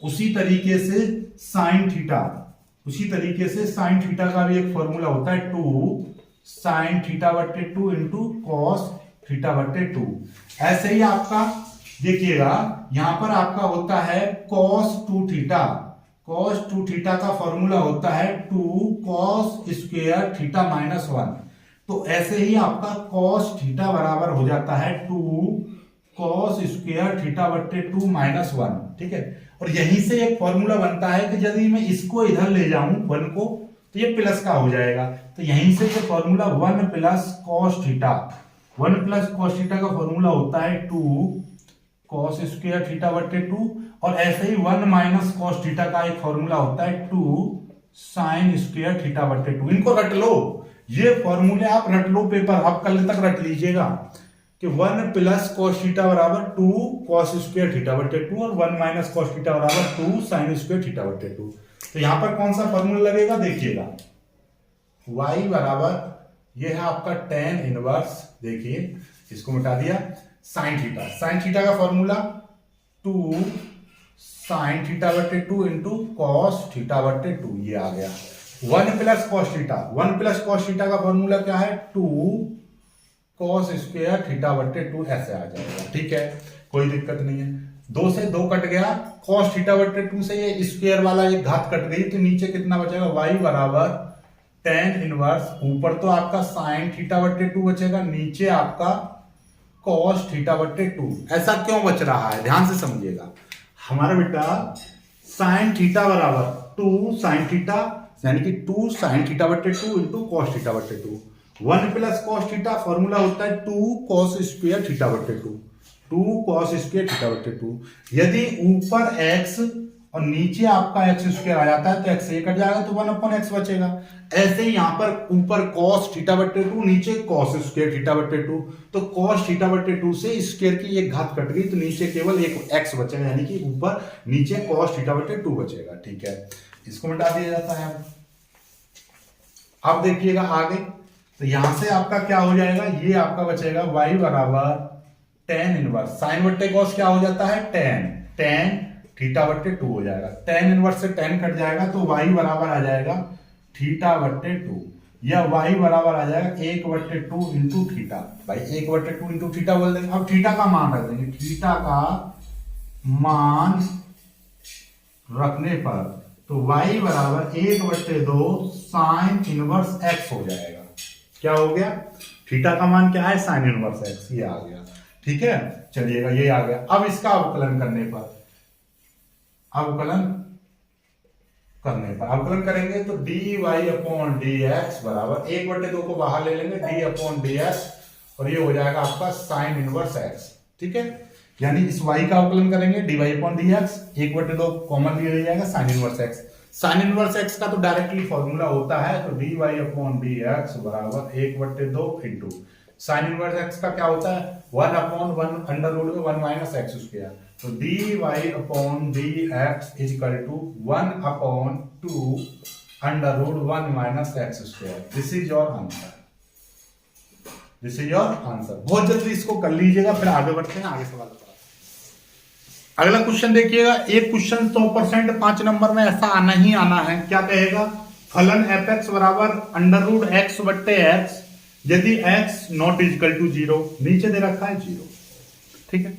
उसी तरीके से साइन थीटा का भी एक फॉर्मूला होता है 2 साइन थीटा बटे 2 इंटू कॉस थीटा बटे 2। ऐसे ही आपका देखिएगा यहां पर आपका होता है cos 2 थीटा का फॉर्मूला होता है 2 cos स्क्वायर थीटा माइनस 1। तो ऐसे ही आपका cos थीटा बराबर हो जाता है 2 cos स्क्वायर थीटा बटे 2 माइनस 1। ठीक है, और यहीं से एक फॉर्मूला बनता है कि यदि मैं इसको इधर ले जाऊं 1 को तो ये प्लस का हो जाएगा, तो यहीं से जो फॉर्मूला 1 प्लस cos थीटा का फॉर्मूला होता है 2 cos स्क्वायर थीटा बटे 2, और ऐसे ही 1 माइनस cos थीटा का एक फॉर्मूला होता है 2 साइन स्क्वायर थीटा बटे 2। इनको रट लो, ये फॉर्मूले आप रट लो, पेपर आप कल तक रट लीजिएगा कि 1 प्लस cos थीटा बराबर 2 cos स्क्वायर थीटा बटे 2 और 1 माइनस cos थीटा बराबर 2 साइन स्क्वायर थीटा बटे 2। तो यहां पर कौन सा फॉर्मूला लगेगा देखिएगा, y बराबर ये है आपका tan इनवर्स, देखिए इसको मिटा दिया, साइन थीटा का फॉर्मूला 2 साइन थीटा बटे 2 इंटू कॉस थीटा बटे 2, ये आ गया। 1 प्लस कॉस थीटा का फॉर्मूला क्या है 2 कॉस स्क्वायर थीटा बटे 2, ऐसे आ जाएगा। ठीक है, कोई दिक्कत नहीं है। 2 से 2 कट गया, कॉस थीटा बटे 2 से ये स्क्वायर वाला एक घात कट गई, तो नीचे कितना बचेगा, y बराबर tan इनवर्स, ऊपर तो आपका साइन थीटा बटे 2 बचेगा, नीचे आपका कॉस थीटा बटे 2। ऐसा क्यों बच रहा है, ध्यान से समझिएगा। हमारा बेटा साइन थीटा बराबर 2 साइन थीटा, यानी कि 2 साइन थीटा बटे 2 इंटू कॉस थीटा बटे 2। 1 प्लस कॉस थीटा फॉर्मूला होता है 2 कॉस स्क्वायर थीटा बटे 2, 2 cos स्क्वायर थीटा बटे 2। यदि ऊपर x और नीचे आपका x स्क्वायर आ जाता है तो x से कट जाएगा तो 1 अपॉन x बचेगा। ऐसे ही यहां पर ऊपर cos थीटा बटे 2, नीचे cos स्क्वायर थीटा बटे 2, तो cos थीटा बटे 2 से स्क्वायर की एक घात कट गई तो नीचे केवल एक x बचेगा, यानी कि ऊपर नीचे cos थीटा बटे 2 बचेगा। ठीक है, इसको मिटा दिया जाता है। अब देखिएगा आगे, तो यहां से आपका क्या हो जाएगा, ये आपका बचेगा y बराबर tan इनवर्स, साइन बट्टे कॉस क्या हो जाता है tan थीटा बट्टे 2 हो जाएगा। tan इनवर्स से tan कट जाएगा तो y बराबर आ जाएगा थीटा बट्टे 2। या y बराबर आ जाएगा 1/2 इंटू थीटा। भाई 1/2 इंटू थीटा बोल देंगे। अब थीटा का मान रख देंगे, थीटा का मान रखने पर तो y बराबर 1/2 साइन इनवर्स x हो जाएगा। क्या हो गया? थीटा का मान क्या है? साइन इनवर्स x, ये आ गया। ठीक है, चलिएगा ये आ गया। अब इसका अवकलन करने पर, अवकलन करेंगे तो dy/dx बराबर 1/2 को बाहर ले लेंगे, d/dx, और ये हो जाएगा आपका साइन इनवर्स x। ठीक है, यानी इस y का अवकलन करेंगे dy/dx, 1/2 कॉमन ले जाएगा, sine inverse x। Sine inverse x का तो डायरेक्टली फॉर्मूला होता है, तो dy/dx बराबर 1/2 इंटू साइन इनवर्स x का क्या होता है? 1/1 अंडर रूट में 1 माइनस एक्स स्क्वायर, तो dy/dx is equal to 1/2 under root 1 minus x square. This is your answer, this is your answer. बहुत जल्दी इसको कर लीजिएगा, फिर आगे बढ़ते हैं, आगे सवाल। अगला क्वेश्चन देखिएगा। एक क्वेश्चन 100% 5 नंबर में ऐसा आना ही आना है। क्या कहेगा? फलन fx बराबर अंडर रूट x बट्टे x यदि x नॉट इक्वल टू 0, नीचे दे रखा है 0। ठीक है,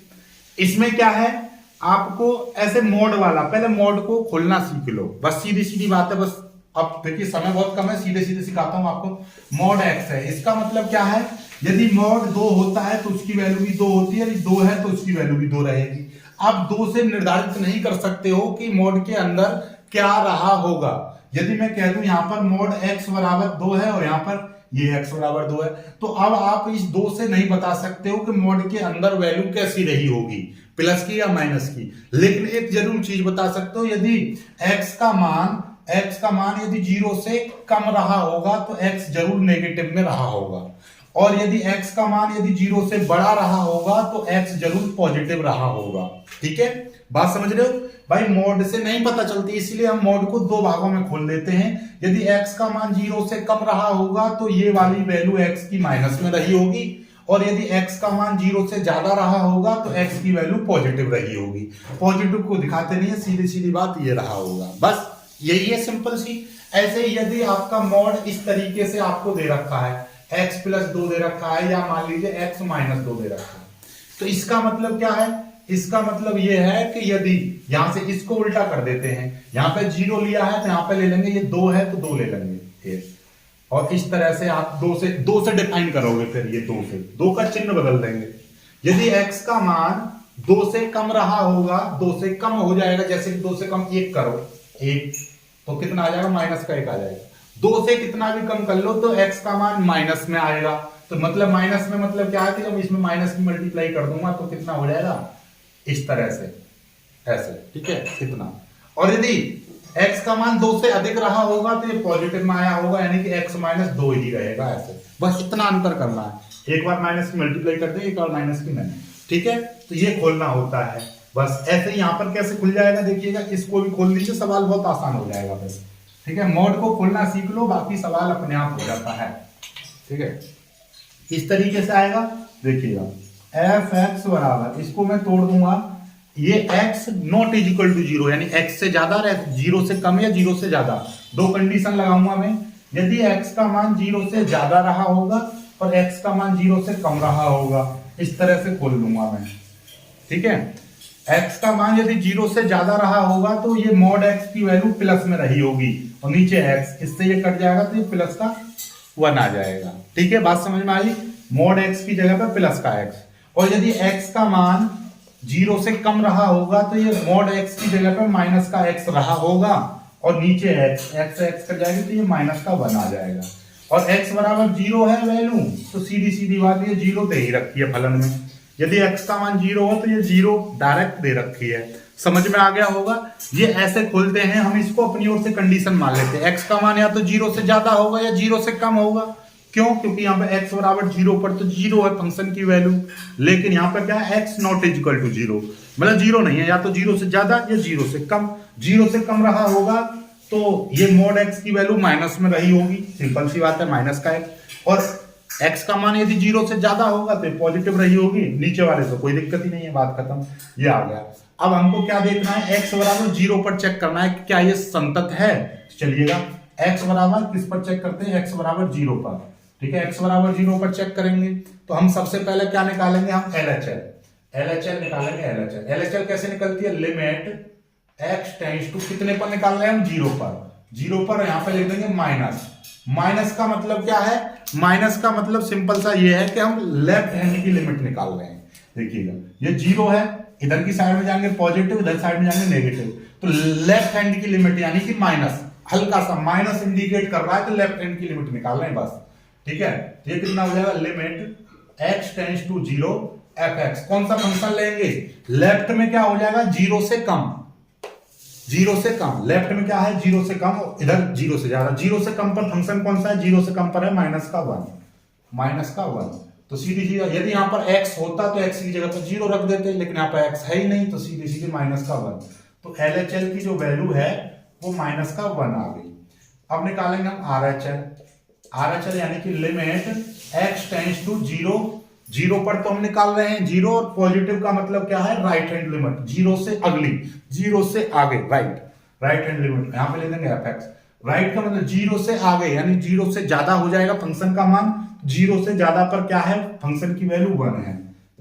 इसमें क्या है, आपको ऐसे मोड वाला, पहले मोड को खोलना सीख लो, बस सीधी सीधी बात है। बस अब देखिए समय बहुत कम है, सीधे सीधे सिखाता हूं आपको। मोड x है, इसका मतलब क्या है? यदि मोड 2 होता है तो उसकी वैल्यू भी 2 होती है, यदि 2 है तो उसकी वैल्यू भी 2 रहेगी। आप 2 से निर्धारित नहीं कर सकते हो कि मोड के अंदर क्या रहा होगा। यदि मैं कह दूं यहां पर मोड x बराबर 2 है और यहां पर ये x बराबर 2 है, तो अब आप इस 2 से नहीं बता सकते हो कि मोड के अंदर वैल्यू कैसी रही होगी, प्लस की या माइनस की। लेकिन एक जरूर चीज बता सकते हो, यदि x का मान यदि 0 से कम रहा होगा तो x जरूर नेगेटिव में रहा होगा, और यदि x का मान यदि 0 से बड़ा रहा होगा तो x जरूर पॉजिटिव रहा होगा। ठीक है, बात समझ रहे हो भाई? मोड से नहीं पता चलती, इसलिए हम मोड को 2 भागों में खोल देते हैं। यदि x का मान 0 से कम रहा होगा तो ये वाली वैल्यू x की माइनस में रही होगी, और यदि x का मान 0 से ज्यादा रहा होगा तो x की वैल्यू पॉजिटिव रही होगी। पॉजिटिव को दिखाते नहीं है, सीधी सीधी बात ये रहा होगा, बस यही है, सिंपल सी। ऐसे यदि आपका मोड इस तरीके से आपको दे रखा है, x प्लस 2 दे रखा है, या मान लीजिए x माइनस 2 दे रखा है, तो इसका मतलब क्या है? इसका मतलब यह है कि यदि यहां से इसको उल्टा कर देते हैं, यहां पे 0 लिया है तो यहां पे ले लेंगे, ये 2 है तो 2 ले लेंगे, और इस तरह से आप 2 से डिफाइन करोगे, फिर ये 2 का चिन्ह बदल देंगे। यदि x का मान 2 से कम रहा होगा, 2 से कम हो जाएगा, जैसे कि 2 से कम 1 करो, 1 तो कितना आ जाएगा? माइनस का 1 आ जाएगा। 2 से कितना भी कम कर लो तो x का मान माइनस में आएगा, तो मतलब माइनस में मतलब क्या है कि जब इसमें माइनस की मल्टीप्लाई कर दूंगा तो कितना हो जाएगा? इस तरह से, ऐसे। ठीक है, कितना। और यदि x का मान 2 से अधिक रहा होगा तो ये पॉजिटिव में आया होगा, यानी कि x माइनस 2 ही रहेगा, ऐसे। बस इतना अंतर करना है, एक बार माइनस की मल्टीप्लाई कर दे, एक बार माइनस की नहीं। ठीक है, तो ये खोलना होता है, बस ऐसे। यहां पर कैसे खुल जाएगा देखिएगा, इसको भी खोल लीजिए, सवाल बहुत आसान हो जाएगा फिर। ठीक है, मोड को खोलना सीख लो, बाकी सवाल अपने आप हो जाता है। ठीक है, इस तरीके से आएगा, देखिएगा fx बराबर, इसको मैं तोड़ दूंगा, ये x naught is equal to 0, यानी x से ज्यादा, 0 से कम या 0 से ज्यादा। 2 कंडीशन लगाऊंगा मैं, यदि x का मान 0 से ज्यादा रहा होगा और x का मान 0 से कम रहा होगा, इस तरह से खोल दूंगा मैं। ठीक है, x का मान यदि 0 से ज्यादा रहा होगा तो ये मॉड x की वैल्यू प्लस में रही होगी, और नीचे x, इससे ये कट जाएगा तो ये प्लस का 1 आ जाएगा। ठीक है, बात समझ में आई? मॉड x की जगह पर प्लस का x, और यदि x का मान 0 से कम रहा होगा तो ये मॉड x की जगह पर माइनस का x रहा होगा, और नीचे x कट जाएगी तो ये माइनस का 1 आ जाएगा। और x बराबर 0 है वैल्यू, तो सीधी सीधी बात, ये 0 दे ही रखी है फलन में। यदि x का मान 0 हो तो ये 0 डायरेक्ट दे रखी है। समझ में आ गया होगा? ये ऐसे खोलते हैं, हम इसको अपनी ओर से कंडीशन मान लेते हैं। x का मान या तो 0 से ज्यादा होगा या 0 से कम होगा। क्यों? क्योंकि यहाँ पे x बराबर 0 पर तो 0 है फंक्शन की वैल्यू, लेकिन यहाँ पे क्या है? x naught is equal to 0, मतलब 0 नहीं है, या तो 0 से ज्यादा या 0 से कम। 0 से कम रहा होगा तो ये मॉड x की वैल्यू माइनस में रही होगी, सिंपल सी बात है, माइनस का x। और x का मान यदि 0 से ज्यादा होगा तो पॉजिटिव रही होगी, नीचे वाले से कोई दिक्कत ही नहीं है, बात खत्म। ये आ गया। अब हमको क्या देखना है? x बराबर 0 पर चेक करना है कि क्या ये संतत है। चलिएगा, x बराबर किस पर चेक करते हैं, x बराबर 0 पर। ठीक है, x बराबर 0 पर चेक करेंगे तो हम सबसे पहले क्या निकालेंगे, हम LHL निकालेंगे। LHL कैसे निकलती है, लिमिट x टेंड्स टू कितने पर निकाल रहे हैं हम, 0 पर। 0 पर यहां पे लिख देंगे माइनस का मतलब क्या है, माइनस का मतलब सिंपल सा ये है कि हम लेफ्ट हैंड की लिमिट निकाल रहे हैं। देखिएगा ये 0 है, इधर की साइड में जाएंगे पॉजिटिव, इधर साइड में जाएंगे नेगेटिव, तो लेफ्ट हैंड की लिमिट यानी कि माइनस, हल्का सा माइनस इंडिकेट कर रहा है तो लेफ्ट हैंड की लिमिट निकाल रहे हैं बस। ठीक है, ये कितना हो जाएगा, limit x tends to 0 fx। कौन सा फंक्शन लेंगे, लेफ्ट में क्या हो जाएगा, 0 से कम, 0 से कम, लेफ्ट में क्या है 0 से कम, इधर 0 से ज्यादा। 0 से कम पर फंक्शन कौन सा है, 0 से कम पर है माइनस का 1। तो सीधी सीधा यदि यहां पर x होता तो x की जगह पर 0 रख देते, लेकिन यहां पर x है ही नहीं, तो सीधे सीधे माइनस का 1। तो LHL की जो वैल्यू है वो माइनस का 1 आ गई। अब निकालेंगे हम RHL यानी कि लिमिट x टेंड्स टू 0 पर तो हम निकाल रहे हैं 0, और पॉजिटिव का मतलब क्या है, राइट हैंड लिमिट, 0 से अगली, 0 से आगे, राइट हैंड लिमिट यहां पे ले देंगे fx। राइट का मतलब 0 से आगे, यानी 0 से ज्यादा हो जाएगा फंक्शन का मान, 0 से ज्यादा पर क्या है, फंक्शन की वैल्यू 1 है।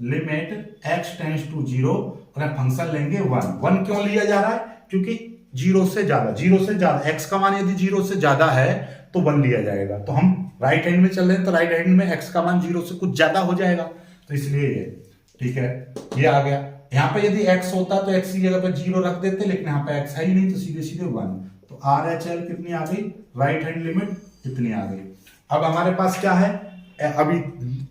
लिमिट x टेंड्स टू 0 और फंक्शन लेंगे 1 क्यों लिया जा रहा है, क्योंकि 0 से ज्यादा x का मान यदि 0 से ज्यादा है तो 1 लिया जाएगा। तो हम राइट हैंड में चल रहे हैं तो राइट हैंड में x का मान 0 से कुछ ज्यादा हो जाएगा, तो इसलिए ये ठीक है, ये आ गया। यहाँ पे यदि x होता तो x की जगह पर 0 रख देते, लेकिन यहाँ पे x है ही नहीं तो सीधे सीधे 1। तो RHL कितनी आ गई, राइट हैंड लिमिट इतनी आ गई। अब हमारे पास क्या है, अभी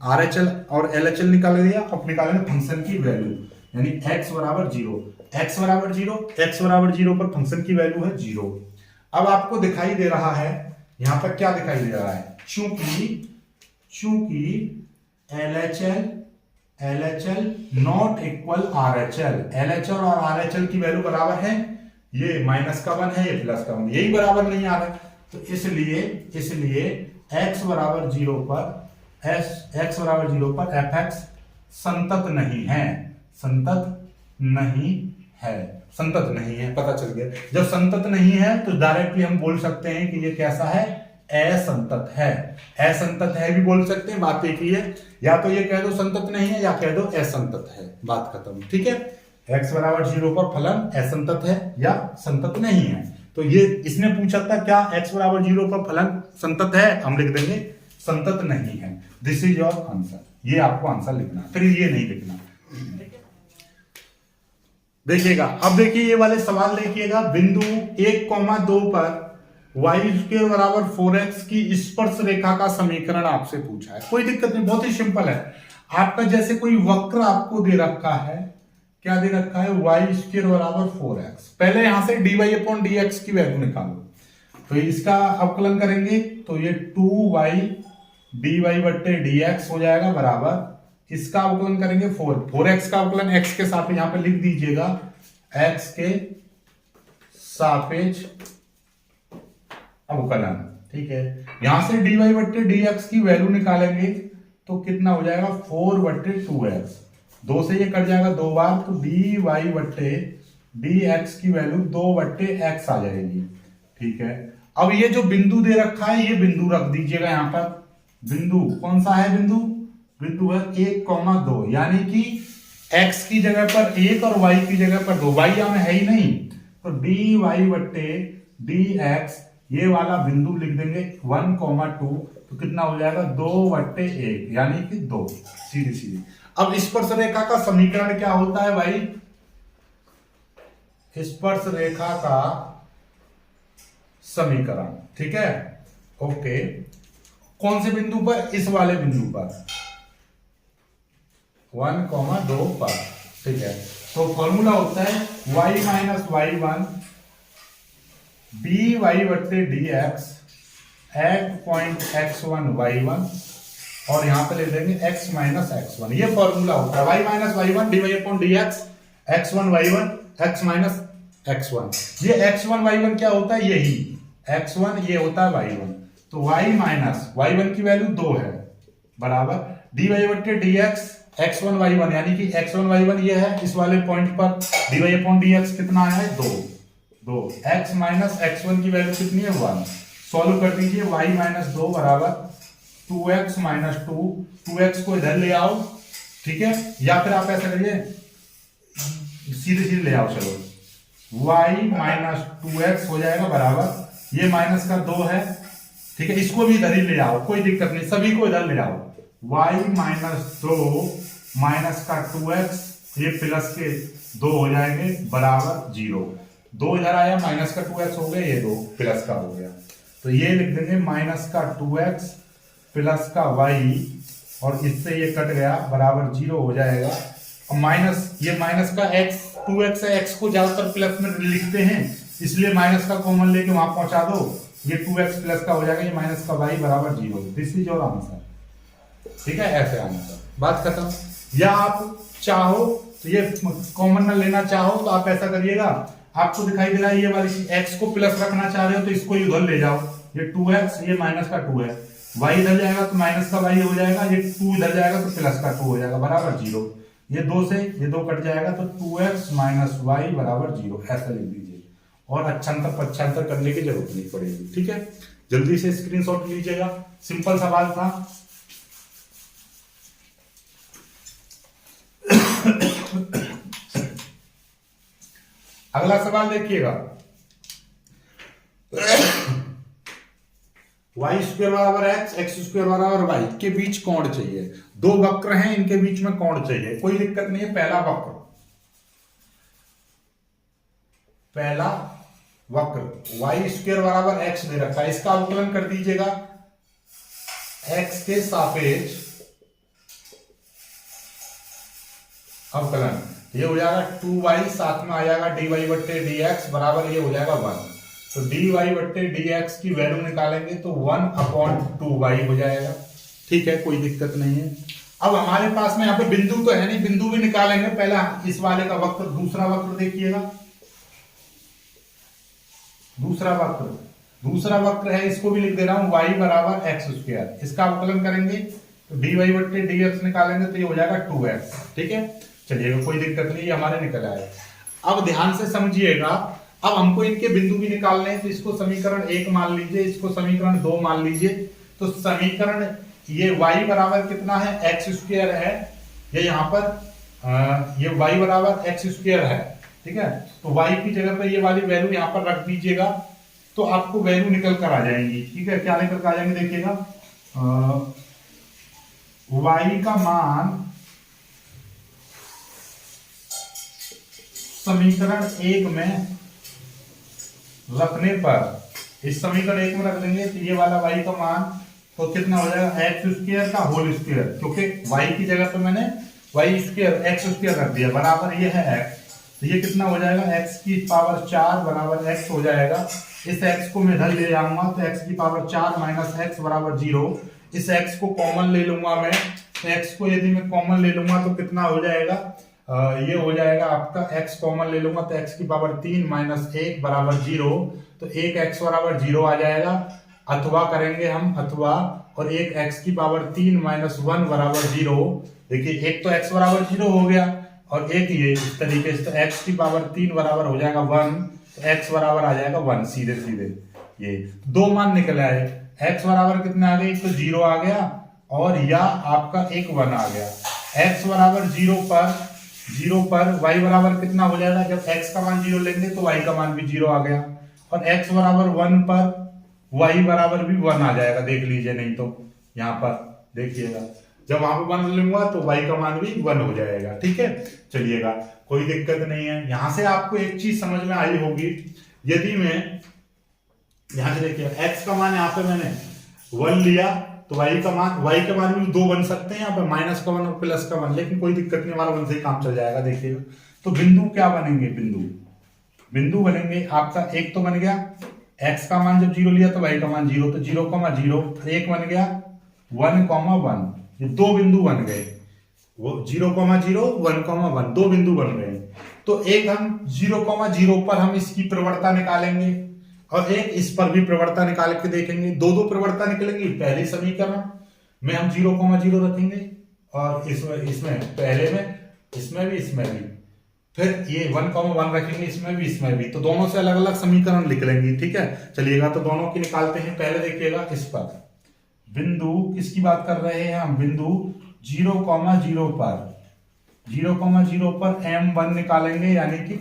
RHL और LHL निकाल दिया, अब निकालेंगे फंक्शन की वैल्यू, यानी x बराबर 0 पर फंक्शन की वैल्यू है 0। अब आपको दिखाई दे रहा है, यहां पर क्या दिखाई दे रहा है, चूंकि LHL not equal RHL, LHL और RHL की वैल्यू बराबर है, ये माइनस का 1 है, ये प्लस का 1, यही बराबर नहीं आ रहा है, तो इसलिए x बराबर 0 पर fx संतत नहीं है, पता चल गया। जब संतत नहीं है तो डायरेक्टली हम बोल सकते हैं कि ये कैसा है, असंतत है भी बोल सकते हैं, बात एक ही है, या तो ये कह दो संतत नहीं है या कह दो असंतत है, बात खत्म। ठीक है, x बराबर 0 पर फलन असंतत है या संतत नहीं है। तो ये इसने पूछा था क्या x बराबर 0 पर फलन संतत है, हम लिख देंगे संतत नहीं है। दिस इज योर आंसर, ये आपको आंसर लिखना, फिर ये नहीं लिखना। देखिएगा, अब देखिए ये वाले सवाल देखिएगा, बिंदु 1,2 पर y² बराबर 4x की स्पर्श रेखा का समीकरण आपसे पूछा है। कोई दिक्कत नहीं, बहुत ही सिंपल है। आपका जैसे कोई वक्र आपको दे रखा है, क्या दे रखा है, y² बराबर 4x। पहले यहां से dy/dx की वैल्यू निकालो, तो इसका अवकलन करेंगे तो ये 2y dy/dx हो जाएगा बराबर, इसका अवकलन करेंगे 4x का अवकलन x के सापेक्ष, यहां पे लिख दीजिएगा x के सापेक्ष अवकलन। ठीक है, यहां से dy/dx की वैल्यू निकालेंगे तो कितना हो जाएगा, 4/2x, 2 से ये कट जाएगा 2 बार, तो dy/dx की वैल्यू 2/x आ जाएगी। ठीक है, अब ये जो बिंदु दे रखा है, ये बिंदु रख दीजिएगा यहां पर, बिंदु कौन सा है, बिंदु है 1,2, यानी कि x की जगह पर 1 और y की जगह पर 2, y यहां है ही नहीं, तो dy/dx ये वाला बिंदु लिख देंगे 1,2, तो कितना हो जाएगा 2/1, यानी कि 2, सीधी। अब स्पर्श रेखा का समीकरण क्या होता है भाई, स्पर्श रेखा का समीकरण, ठीक है, ओके, कौन से बिंदु पर, इस वाले बिंदु पर 1,2 पर। ठीक है, तो फॉर्मूला होता है y-y1 dy/dx eight point x1 y1, और यहां पे ले देंगे x-x1, ये फॉर्मूला होता है y-y1 dy/dx x1 y1 x-x1। ये x1 y1 क्या होता है, यही x1, ये होता है y1, तो y-y1 की वैल्यू 2 है बराबर dy/dx x1 y1, यानी कि x1 y1 ये है, इस वाले पॉइंट पर dy/dx कितना है, 2, x-x1 की वैल्यू कितनी है, 1। सॉल्व कर दीजिए। y माइनस 2 बराबर 2x माइनस 2, 2x को इधर ले आओ, ठीक है, या फिर आप ऐसा करिए सीधे सीधे ले आओ, चलो y माइनस 2x हो जाएगा बराबर, ये माइनस का 2 है, ठीक है, इसको भी इधर ही ले आओ, कोई दिक्कत नहीं, सभी को इधर ले आओ। y माइनस 2 माइनस का 2x, ये प्लस के 2 हो जाएंगे बराबर 0, 2 इधर आया, माइनस का 2x हो गया, ये 2 प्लस का हो गया, तो ये लिख देंगे माइनस का 2x प्लस का y, और इससे ये कट गया बराबर 0 हो जाएगा। और माइनस, ये माइनस का x 2x है, x को ज्यादातर प्लस में लिखते हैं, इसलिए माइनस का कॉमन लेके वहां पहुंचा दो, ये 2x प्लस का हो जाएगा, ये माइनस का y बराबर 0। दिस इज योर आंसर, ठीक है, ऐसे आंसर, बात खत्म। या आप चाहो तो ये कॉमन में लेना चाहो तो आप ऐसा करिएगा, आपको दिखाई दे रहा है ये वाली x को प्लस रखना चाह रहे हो तो इसको उधर ले जाओ, ये 2x, ये माइनस का 2 है, y इधर जाएगा तो माइनस का y हो जाएगा, ये 2 इधर जाएगा तो प्लस का 2 हो जाएगा बराबर 0, ये 2 से ये 2 कट जाएगा तो 2x माइनस y बराबर 0, ऐसा लिख दीजिए, और अच्छांतर पच्छांतर करने की जरूरत नहीं पड़ेगी, ठीक है। जल्दी से स्क्रीनशॉट लीजिएगा, सिंपल सवाल था। अगला सवाल देखिएगा, y स्क्वायर बराबर x, x स्क्वायर बराबर y के बीच कोण चाहिए, दो वक्र हैं, इनके बीच में कोण चाहिए, कोई दिक्कत नहीं है। पहला वक्र y स्क्वायर बराबर x दे रखा है, इसका अवकलन कर दीजिएगा x के सापेक्ष अवकलन, ये हो जाएगा 2y, साथ में आ जाएगा dy बट्टे dx बराबर, ये हो जाएगा 1, तो dy बट्टे dx की वैल्यू निकालेंगे तो 1/2y हो जाएगा, ठीक है, कोई दिक्कत नहीं है। अब हमारे पास में यहाँ पे बिंदु तो है नहीं, बिंदु भी निकालेंगे, पहले इस वाले का वक्र, दूसरा वक्र देखिएगा, दूसरा वक्र है, इसको भी लिख दे रहा हूं y बराबर x स्क्वायर, इसका अवकलन करेंगे तो dy बट्टे dx निकालेंगे तो ये हो जाएगा 2x, ठीक है, चलिएगा, कोई दिक्कत नहीं, ये हमारे निकल आए। अब ध्यान से समझिएगा, अब हमको इनके बिंदु भी निकालने हैं, तो इसको समीकरण 1 मान लीजिए, इसको समीकरण 2 मान लीजिए, तो समीकरण ये y बराबर कितना है, x स्क्वायर है, ये यहाँ पर ये y बराबर x स्क्वायर है, ठीक है, तो y की जगह पर ये वाली वैल्यू यहाँ पर रख दीजिएगा, तो आपको वैल्यू निकल कर आ जाएंगी, ठीक है, क्या निकल कर आ जाएंगे देखिएगा, y का मान समीकरण 1 में रखने पर, इस समीकरण 1 में रख देंगे तो ये वाला y का मान तो कितना हो जाएगा, x स्क्वायर का होल स्क्वायर, क्योंकि y की जगह पे मैंने y स्क्वायर x स्क्वायर रख दिया बराबर, ये है x, तो ये कितना हो जाएगा, x की पावर 4 बराबर x हो जाएगा, इस x को मैं इधर ले जाऊंगा तो x की पावर 4 माइनस x बराबर 0, इस x को कॉमन ले लूंगा मैं, तो x को यदि मैं कॉमन ले लूंगा तो कितना हो जाएगा, ये हो जाएगा आपका x कॉमन ले लूंगा तो x की पावर 3 माइनस 1 बराबर 0, तो 1x बराबर 0 आ जाएगा, अथवा करेंगे हम, अथवा, और 1x की पावर 3 माइनस 1 बराबर 0, देखिए एक तो x बराबर 0 हो गया, और एक ये इस तरीके से, तो x की पावर 3 बराबर हो जाएगा 1, तो x बराबर आ जाएगा 1, सीधे सीधे ये दो मान निकल आए, x बराबर कितने आ गए, एक तो 0 आ गया, और या आपका एक 1 आ गया, x बराबर 0 पर y बराबर कितना हो जाएगा, जब x का मान 0 लेंगे तो y का मान भी 0 आ गया, और x बराबर 1 पर y बराबर भी 1 आ जाएगा, देख लीजिए, नहीं तो यहाँ पर देखिएगा, जब वहां पर 1 लूंगा तो y का मान भी 1 हो जाएगा, ठीक है, चलिएगा, कोई दिक्कत नहीं है। यहां से आपको एक चीज समझ में आई होगी, यदि मैं यहां से देखिए x का मान यहाँ पे मैंने 1 लिया तो y का मान भी 2 बन सकते हैं, यहाँ पे माइनस का 1 और प्लस का 1, लेकिन कोई दिक्कत नहीं, हमारा 1 से ही काम चल जाएगा, देखिएगा। तो बिंदु क्या बनेंगे, बिंदु बनेंगे आपका, एक तो बन गया x का मान जब 0 लिया तो y का मान 0, तो 0,0, एक बन गया 1,1, ये दो बिंदु बन गए, वो 0,0 1,1 दो बिंदु बन गए। तो एक हम 0,0 पर हम इसकी प्रवणता निकालेंगे, और एक इस पर भी प्रवणता निकाल के देखेंगे, दो प्रवणता निकलेंगी। पहले समीकरण में हम 0,0 रखेंगे, और इसमें पहले में, इसमें भी फिर ये 1,1 रखेंगे इसमें भी, तो दोनों से अलग अलग समीकरण लिख लेंगे। ठीक है, चलिएगा तो दोनों की निकालते हैं। पहले देखिएगा इस पर बिंदु किसकी बात कर रहे हैं हम, बिंदु 0,0 पर 0,0 पर M1 निकालेंगे, यानी कि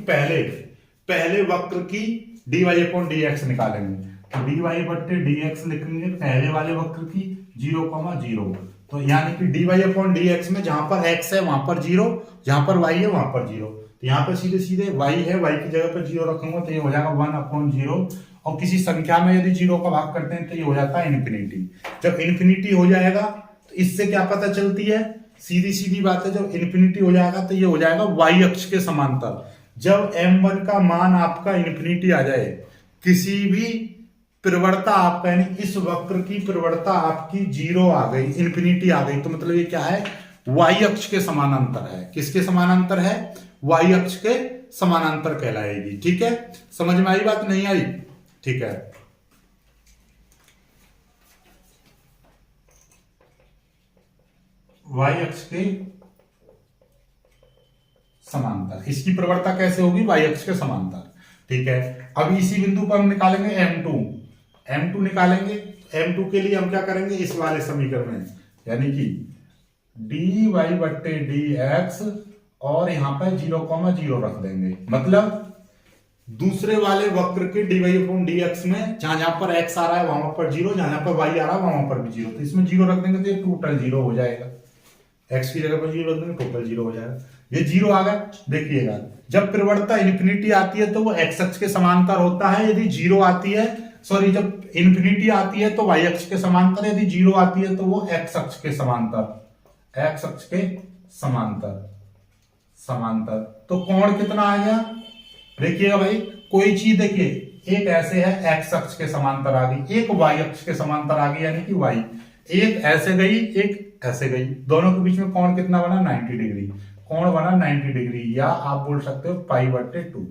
पहले वक्र की dy/dx निकालेंगे। तो dy/dx लिखेंगे पहले वाले वक्र की 0,0, तो यानी कि dy/dx में जहां पर x है वहां पर 0, जहां पर y है वहां पर 0, तो यहाँ पे सीधे सीधे y है, y की जगह पर 0 रखूंगा तो ये हो जाएगा 1/0, और किसी संख्या में यदि 0 का भाग करते हैं तो ये हो जाता है इन्फिनिटी। जब इन्फिनिटी हो जाएगा तो इससे क्या पता चलती है, सीधी सीधी बात है, जब इन्फिनिटी हो जाएगा तो ये हो जाएगा y अक्ष के समांतर। जब m1 का मान आपका इन्फिनिटी आ जाए, किसी भी प्रवणता आपका यानी इस वक्र की प्रवणता आपकी 0 आ गई, इन्फिनिटी आ गई, तो मतलब ये क्या है, y अक्ष के समानांतर है। किसके समानांतर है, y अक्ष के समानांतर कहलाएगी। ठीक है, समझ में आई बात, नहीं आई? ठीक है, y अक्ष के समांतर, इसकी प्रवणता कैसे होगी, y अक्ष के समांतर। ठीक है, अब इसी बिंदु पर हम निकालेंगे M2 निकालेंगे। M2 के लिए हम क्या करेंगे, इस वाले समीकरण में, यानी कि dy/dx और यहां पर 0,0 रख देंगे। मतलब दूसरे वाले वक्र के dy/dx में जहां जहां पर x आ रहा है वहां पर 0, जहां जहां पर y आ रहा है वहां पर भी 0, तो इसमें 0 रख देंगे तो ये टोटल 0 हो जाएगा। x की जगह पर 0 रख देंगे, टोटल 0 हो जाएगा। ये 0 आ गया। देखिएगा जब प्रवणता इन्फिनिटी आती है तो वो x अक्ष के समांतर होता है, यदि 0 आती है, सॉरी, जब इन्फिनिटी आती है तो y अक्ष के समांतर, यदि 0 आती है तो वो x अक्ष के समांतर, x अक्ष के समांतर। तो कोण कितना आ गया, देखिएगा भाई, कोई चीज देखिए, एक ऐसे है x अक्ष के समांतर आ गई, एक y अक्ष के समांतर आ गई, यानी कि y, एक ऐसे गई एक ऐसे गई, दोनों के बीच में कोण कितना बना, 90 डिग्री, कोण बना 90 डिग्री, या आप बोल सकते हो π/2।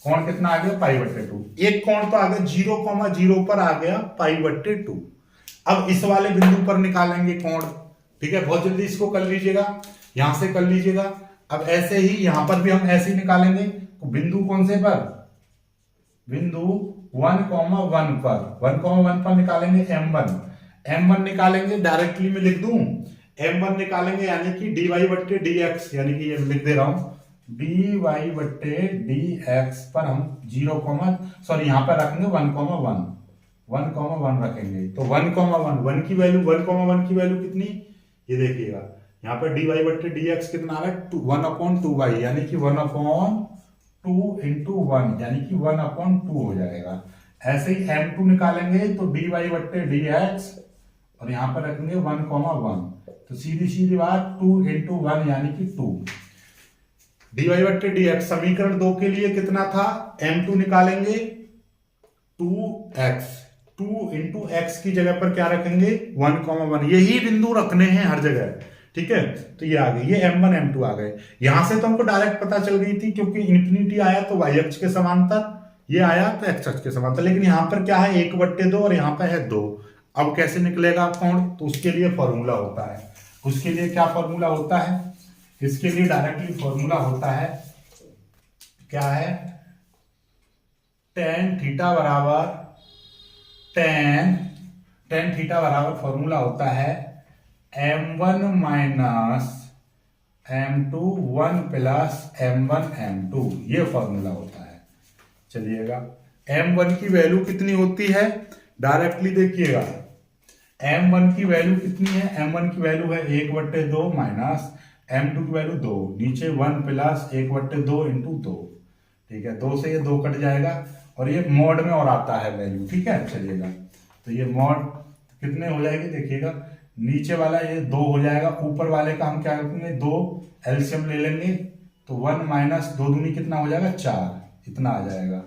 कोण कितना आ गया, π/2। एक कोण तो आ गया 0,0 पर आ गया π/2। अब इस वाले बिंदु पर निकालेंगे कोण। ठीक है, बहुत जल्दी इसको कर लीजिएगा, यहां से कर लीजिएगा। अब ऐसे ही यहां पर भी हम ऐसे ही निकालेंगे। तो बिंदु कौन से पर, बिंदु 1,1 पर निकालेंगे M1 निकालेंगे, डायरेक्टली में लिख दूं, M1 निकालेंगे यानी कि dy/dx, यानी कि ये लिख दे रहा हूं, dy/dx पर हम 0, सॉरी यहां पर रखेंगे 1,1 रखेंगे। तो 1,1 की वैल्यू, 1,1 की वैल्यू कितनी, ये देखिएगा यहाँ पर dy/dx कितना आ रहा है, 1/2y, यानी कि 1/2 इंटू 1, यानी कि 1/2 हो जाएगा। ऐसे ही M2 निकालेंगे तो dy/dx और यहां पर रखेंगे 1,1, तो सीधी सीधी बात 2 इंटू 1 यानी कि 2। dy/dx समीकरण 2 के लिए कितना था, M2 निकालेंगे 2x, 2 इंटू x की जगह पर क्या रखेंगे 1,1, यही बिंदु रखने हैं हर जगह। ठीक है, तो ये आ गए, ये M1 M2 आ गए। यहां से तो हमको डायरेक्ट पता चल गई थी, क्योंकि इन्फिनिटी आया तो y अक्ष के समांतर, ये आया तो x अक्ष के समांतर, लेकिन यहां पर क्या है 1/2 और यहां पर है 2। अब कैसे निकलेगा कोण, तो उसके लिए फॉर्मूला होता है। उसके लिए क्या फॉर्मूला होता है, इसके लिए डायरेक्टली फॉर्मूला होता है, क्या है, tan थीटा बराबर फॉर्मूला होता है M1 minus M2 1 plus M1 M2, ये फॉर्मूला होता है। चलिएगा M1 की वैल्यू कितनी होती है, डायरेक्टली देखिएगा, M1 की वैल्यू कितनी है, M1 की वैल्यू है 1/2 माइनस M2 की वैल्यू 2, नीचे 1 प्लस 1/2 इंटू 2। ठीक है, 2 से ये 2 कट जाएगा और ये मॉड में और आता है वैल्यू। ठीक है, चलिएगा तो ये मॉड कितने हो जाएगी, देखिएगा नीचे वाला ये 2 हो जाएगा, ऊपर वाले का हम क्या रखेंगे 2, एलसीएम ले लेंगे, तो 1 माइनस 2 दूनी कितना हो जाएगा 4, इतना आ जाएगा।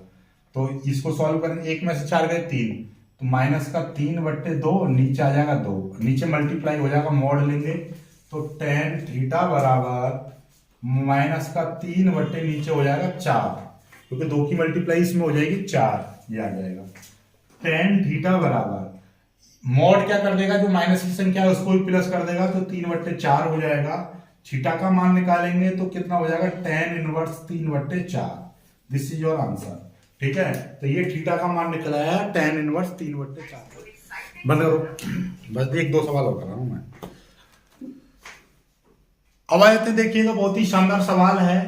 तो इसको सॉल्व करेंगे, 1 में से 4 गए 3, तो माइनस का 3/2, नीचे आ जाएगा 2, नीचे मल्टीप्लाई हो जाएगा, मॉड लेंगे तो tan थीटा बराबर माइनस का 3 बट्टे नीचे हो जाएगा 4, क्योंकि 2 की मल्टीप्लाई इसमें हो जाएगी 4, ये आ जाएगा। tan थीटा बराबर मॉड क्या कर देगा, जो माइनस की संख्या है उसको भी प्लस कर देगा, तो 3/4 हो जाएगा, थीटा का मान निकालेंगे तो कितना हो जाएगा, tan inverse 3/4। This is your answer. ठीक है, तो ये थीटा का मान निकला है tan इनवर्स 3/4। बंद करो, बस एक दो सवाल और कर रहा हूं मैं। अब आते देखिएगा, बहुत ही शानदार सवाल है।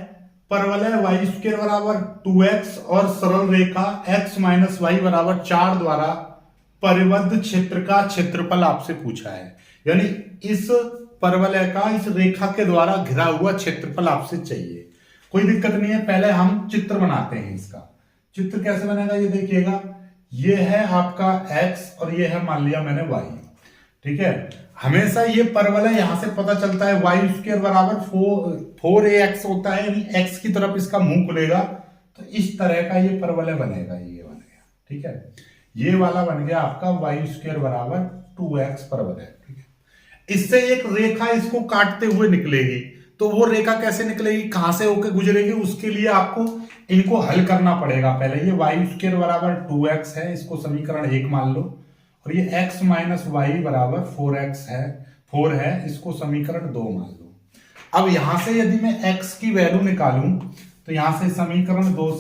परवलय y² बराबर 2x और सरल रेखा x माइनस वाई बराबर 4 द्वारा परिबद्ध क्षेत्र का क्षेत्रफल आपसे पूछा है। यानी इस परवलय का इस रेखा के द्वारा घिरा हुआ क्षेत्रफल आपसे चाहिए। कोई दिक्कत नहीं है, पहले हम चित्र बनाते हैं। इसका चित्र कैसे बनेगा ये देखिएगा। ये है आपका x और ये है मान लिया मैंने y। ठीक है, हमेशा ये परवलय यहां से पता चलता है y² बराबर 4ax होता है, यानी x की तरफ इसका मुंह खुलेगा तो इस तरह का ये परवलय बनेगा। ये बन गया, ठीक है, ये वाला बन गया आपका y² बराबर 2x परवलय। ठीक है, इससे एक रेखा इसको काटते हुए निकलेगी। तो वो रेखा कैसे निकलेगी, कहां से होकर गुजरेगी, उसके लिए आपको इनको हल करना पड़ेगा। पहले ये y² बराबर 2x है, इसको समीकरण 1 मान लो, और ये x माइनस वाई बराबर 4 है, इसको समीकरण 2 मान लो। अब यहां से यदि मैं x की वैल्यू निकालूं तो यहां से समीकरण 2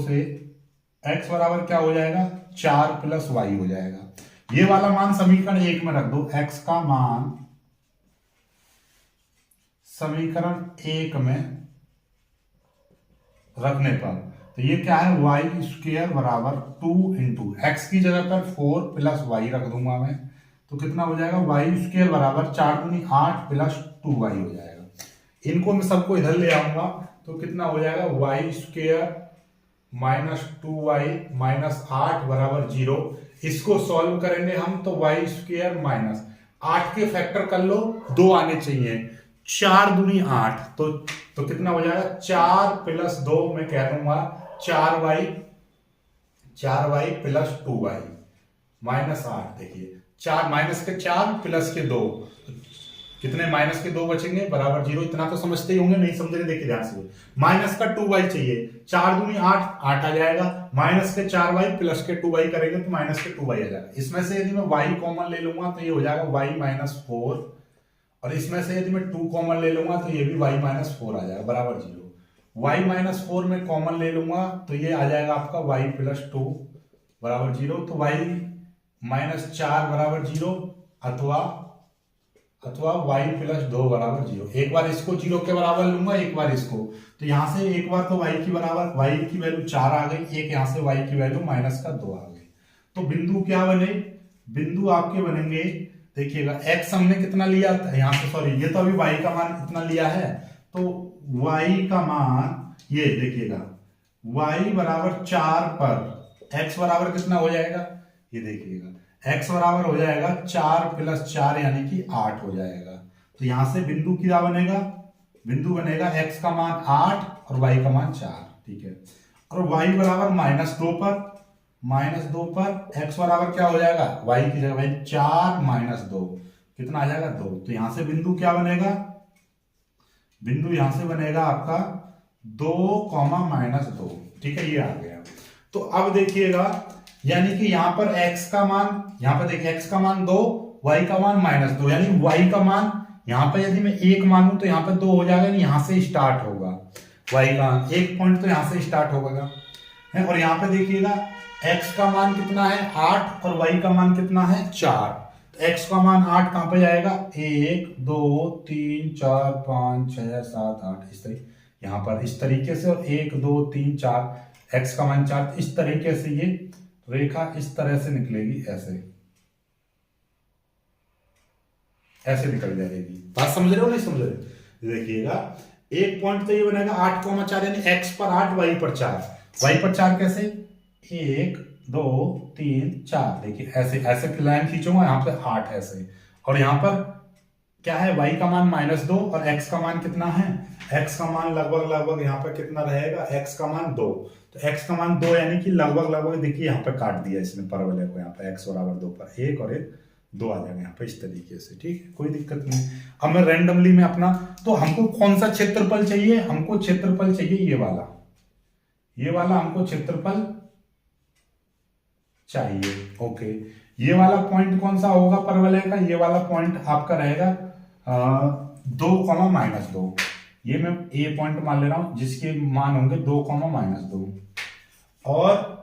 से x बराबर क्या हो जाएगा, 4 प्लस वाई हो जाएगा। ये वाला मान समीकरण 1 में रख दो। x का मान समीकरण 1 में रखने पर तो ये क्या है, y² बराबर 2 इंटू एक्स की जगह पर 4 प्लस वाई रख दूंगा मैं, तो कितना हो जाएगा, y² बराबर 4 दूनी 8 प्लस 2y हो जाएगा। इनको मैं सबको इधर ले आऊंगा तो कितना हो जाएगा, y² माइनस 2y माइनस 8 बराबर 0। इसको सॉल्व करेंगे हम तो y² माइनस 8 के फैक्टर कर लो, 2 आने चाहिए, 4 दूनी 8 तो कितना हो जाएगा, 4 प्लस 2 मैं कह दूंगा 4y प्लस 2y माइनस 8। देखिए 4 माइनस के 4 प्लस के 2, कितने माइनस के 2 बचेंगे, बराबर 0। इतना तो समझते ही होंगे, नहीं समझे देखिए ध्यान से। माइनस का 2y चाहिए, 4 दूनी 8 आ जाएगा, माइनस के 4y प्लस के 2y करेंगे तो माइनस के 2y आ जाएगा। इसमें से यदि मैं y कॉमन ले लूंगा तो ये हो जाएगा y माइनस 4, और इसमें से यदि मैं 2 कॉमन ले लूंगा तो ये भी y माइनस 4 आ जाएगा, बराबर 0। y माइनस 4 में कॉमन ले लूंगा तो ये आ जाएगा आपका y प्लस 2 बराबर 0। तो y माइनस 4 बराबर 0 अथवा y प्लस 2 बराबर 0। एक बार इसको 0 के बराबर लूंगा, एक बार इसको, तो यहां से एक बार तो y की बराबर y की वैल्यू 4 आ गई, एक यहां से y की वैल्यू माइनस का 2 आ गई। तो बिंदु क्या बने, बिंदु आपके बनेंगे, देखिएगा x हमने कितना लिया था यहाँ से, सॉरी ये तो अभी y का मान कितना लिया है, तो y का मान ये देखिएगा y बराबर 4 पर x बराबर कितना हो जाएगा, ये देखिएगा x बराबर हो जाएगा 4 प्लस 4 यानी कि 8 हो जाएगा। तो यहां से बिंदु क्या बनेगा, बिंदु बनेगा x का मान 8 और y का मान 4। ठीक है, और y बराबर -2 पर x बराबर क्या हो जाएगा, y की जगह भाई 4 माइनस 2 कितना आ जाएगा, 2। तो यहां से बिंदु क्या बनेगा, बिंदु यहां से बनेगा आपका 2, -2। ठीक है, ये आ गया। तो अब देखिएगा, यानी कि यहां पर x का मान, यहां पर देखिए x का मान 2, y का मान -2, यानी y का मान यहां पर यदि मैं 1 मानूं तो यहां पर 2 हो जाएगा, यहां से स्टार्ट होगा y का 1 पॉइंट, तो यहां से स्टार्ट होगा है। और यहां पर देखिएगा x का मान कितना है 8 और y का मान कितना है 4। तो x का मान 8 कहां पे जाएगा, 1 2 3 4 5 6 7 8, इस तरीके यहां पर इस तरीके से, और 1 2 3 4 x का मान 4। इस तरीके से ये रेखा इस तरह से निकलेगी, ऐसे निकल जाएगी। बात समझ रहे हो नहीं समझ रहे, देखिएगा एक पॉइंट तो ये बनेगा 8,4, यानी x पर 8 y पर 4। y पर 4 कैसे, 1 2 3 4, देखिए ऐसे लाइन खींचूंगा, यहाँ पे 8 ऐसे, और यहाँ पर क्या है, y का मान -2 और x का मान कितना है, x का मान लगभग यहाँ पे कितना रहेगा, x का मान 2। तो x का मान 2 यानी कि लगभग देखिए यहाँ पे काट दिया इसने परवलय को, यहाँ पे x बराबर 2 पर 1 और 1 2 आ जाएगा यहाँ पे इस तरीके से। ठीक है, कोई दिक्कत नहीं। अब मैं रैंडमली में अपना, तो हमको कौन सा क्षेत्रफल चाहिए, हमको क्षेत्रफल चाहिए ये वाला हमको क्षेत्रफल चाहिए। ओके, ये वाला पॉइंट कौन सा होगा परवलय का, ये वाला पॉइंट आपका रहेगा 2, ये मैं ए पॉइंट मान ले रहा हूं जिसके मान होंगे 2, -2 और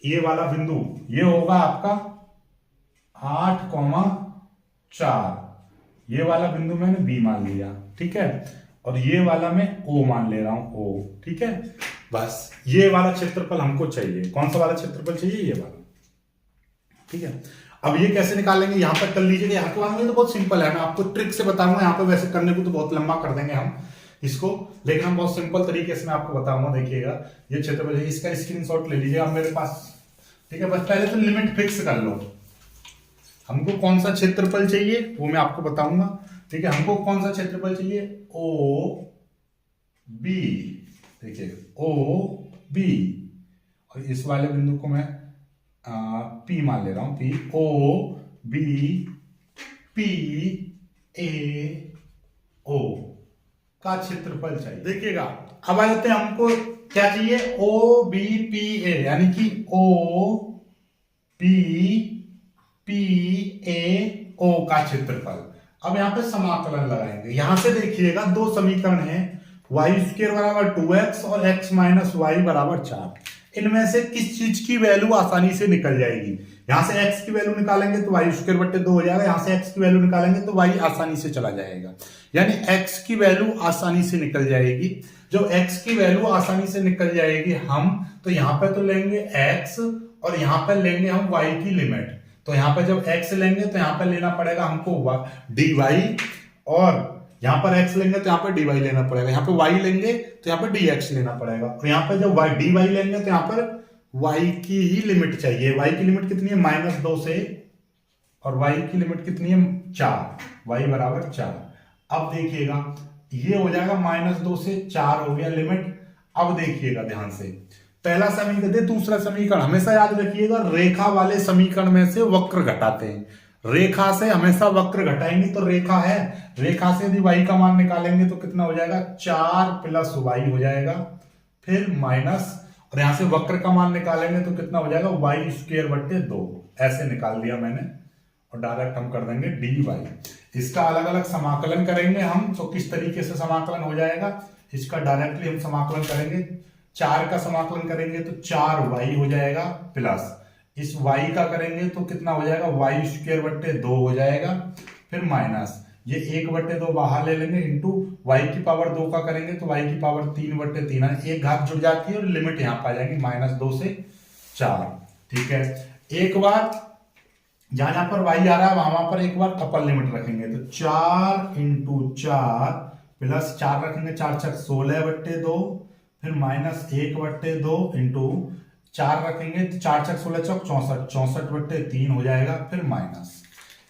ये वाला बिंदु ये होगा आपका 8, 4 ये वाला बिंदु मैंने बी मान लिया, ठीक है, और ये वाला मैं ओ मान ले रहा हूं, ओ, ठीक है। बस ये वाला क्षेत्रफल हमको चाहिए। कौन सा वाला क्षेत्रफल चाहिए? ये वाला, ठीक है। अब ये कैसे निकालेंगे? यहां पर कर लीजिएगा। यहाँ के बाद में तो बहुत सिंपल है, मैं आपको ट्रिक से बताऊंगा। यहाँ पे वैसे करने को तो बहुत लंबा कर देंगे हम इसको, लेकिन हम बहुत सिंपल तरीके से मैं आपको बताऊंगा। देखिएगा ये क्षेत्रफल है, इसका स्क्रीनशॉट ले लीजिएगा मेरे पास, ठीक है। बस पहले तो लिमिट फिक्स कर लो, हमको कौन सा क्षेत्रफल चाहिए वो मैं आपको बताऊंगा, ठीक है। हमको कौन सा क्षेत्रफल चाहिए? ओ बी, देखिए ओ बी, और इस वाले बिंदु को मैं पी मान ले रहा हूं, P, O B P A O का क्षेत्रफल चाहिए। देखिएगा अब आ जाते हैं, हमको क्या चाहिए? ओ बी पी ए, यानी कि ओ बी पी ए ओ का क्षेत्रफल। अब यहां पे समाकलन लगाएंगे। यहां से देखिएगा दो समीकरण हैं, y² बराबर 2x और x माइनस वाई बराबर 4। इनमें से किस चीज की वैल्यू आसानी से निकल जाएगी? यहां से x की वैल्यू निकालेंगे तो y² 2 हो जाएगा, यहां से x की वैल्यू निकालेंगे तो y आसानी से चला जाएगा, यानी x की वैल्यू आसानी से निकल जाएगी। जो x की वैल्यू आसानी से निकल जाएगी हम तो यहां पे तो लेंगे x और यहां पे लेंगे हम y की लिमिट। तो यहां पे जब x लेंगे तो यहां पे लेना पड़ेगा हमको dy, और यहां पर x लेंगे तो यहां पर dy लेना पड़ेगा, यहां पे y लेंगे तो यहां पर dx लेना पड़ेगा, और यहां पर जब dy लेंगे तो यहां पर y की ही लिमिट चाहिए। y की लिमिट कितनी है? -2 से, और y की लिमिट कितनी है? 4, y बराबर 4। अब देखिएगा ये हो जाएगा -2 से 4 हो गया लिमिट। अब देखिएगा ध्यान से, पहला समीकरण दे, दूसरा समीकरण हमेशा याद रखिएगा, रेखा वाले समीकरण में से वक्र घटाते हैं। रेखा से हमेशा वक्र घटाएंगे तो रेखा है, रेखा से यदि y का मान निकालेंगे तो कितना हो जाएगा? 4 + y हो जाएगा, फिर माइनस, और यहां से वक्र का मान निकालेंगे तो कितना हो जाएगा? y² 2। ऐसे निकाल दिया मैंने, और डायरेक्ट हम कर देंगे dy। इसका अलग अलग समाकलन करेंगे हम, तो किस तरीके से समाकलन हो जाएगा इसका डायरेक्टली हम समाकलन करेंगे। 4 का समाकलन करेंगे तो 4y हो जाएगा, प्लस इस y का करेंगे तो कितना हो जाएगा? y² 2 हो जाएगा, फिर माइनस ये 1/2 बाहर ले लेंगे, इंटू y की पावर 2 का करेंगे तो y की पावर 3/3 है, एक घात जुड़ जाती है और लिमिट यहां पर आ जाएगी -2 से 4, ठीक है। एक बार जहां पर y आ रहा है वहां पर एक बार कपल लिमिट रखेंगे, तो 4 × 4 प्लस 4 रखेंगे, 4 × 6 16/2, फिर -1/2 इंटू 4 रखेंगे तो 4 × 6 16 = 64, 64/3 हो जाएगा, फिर माइनस।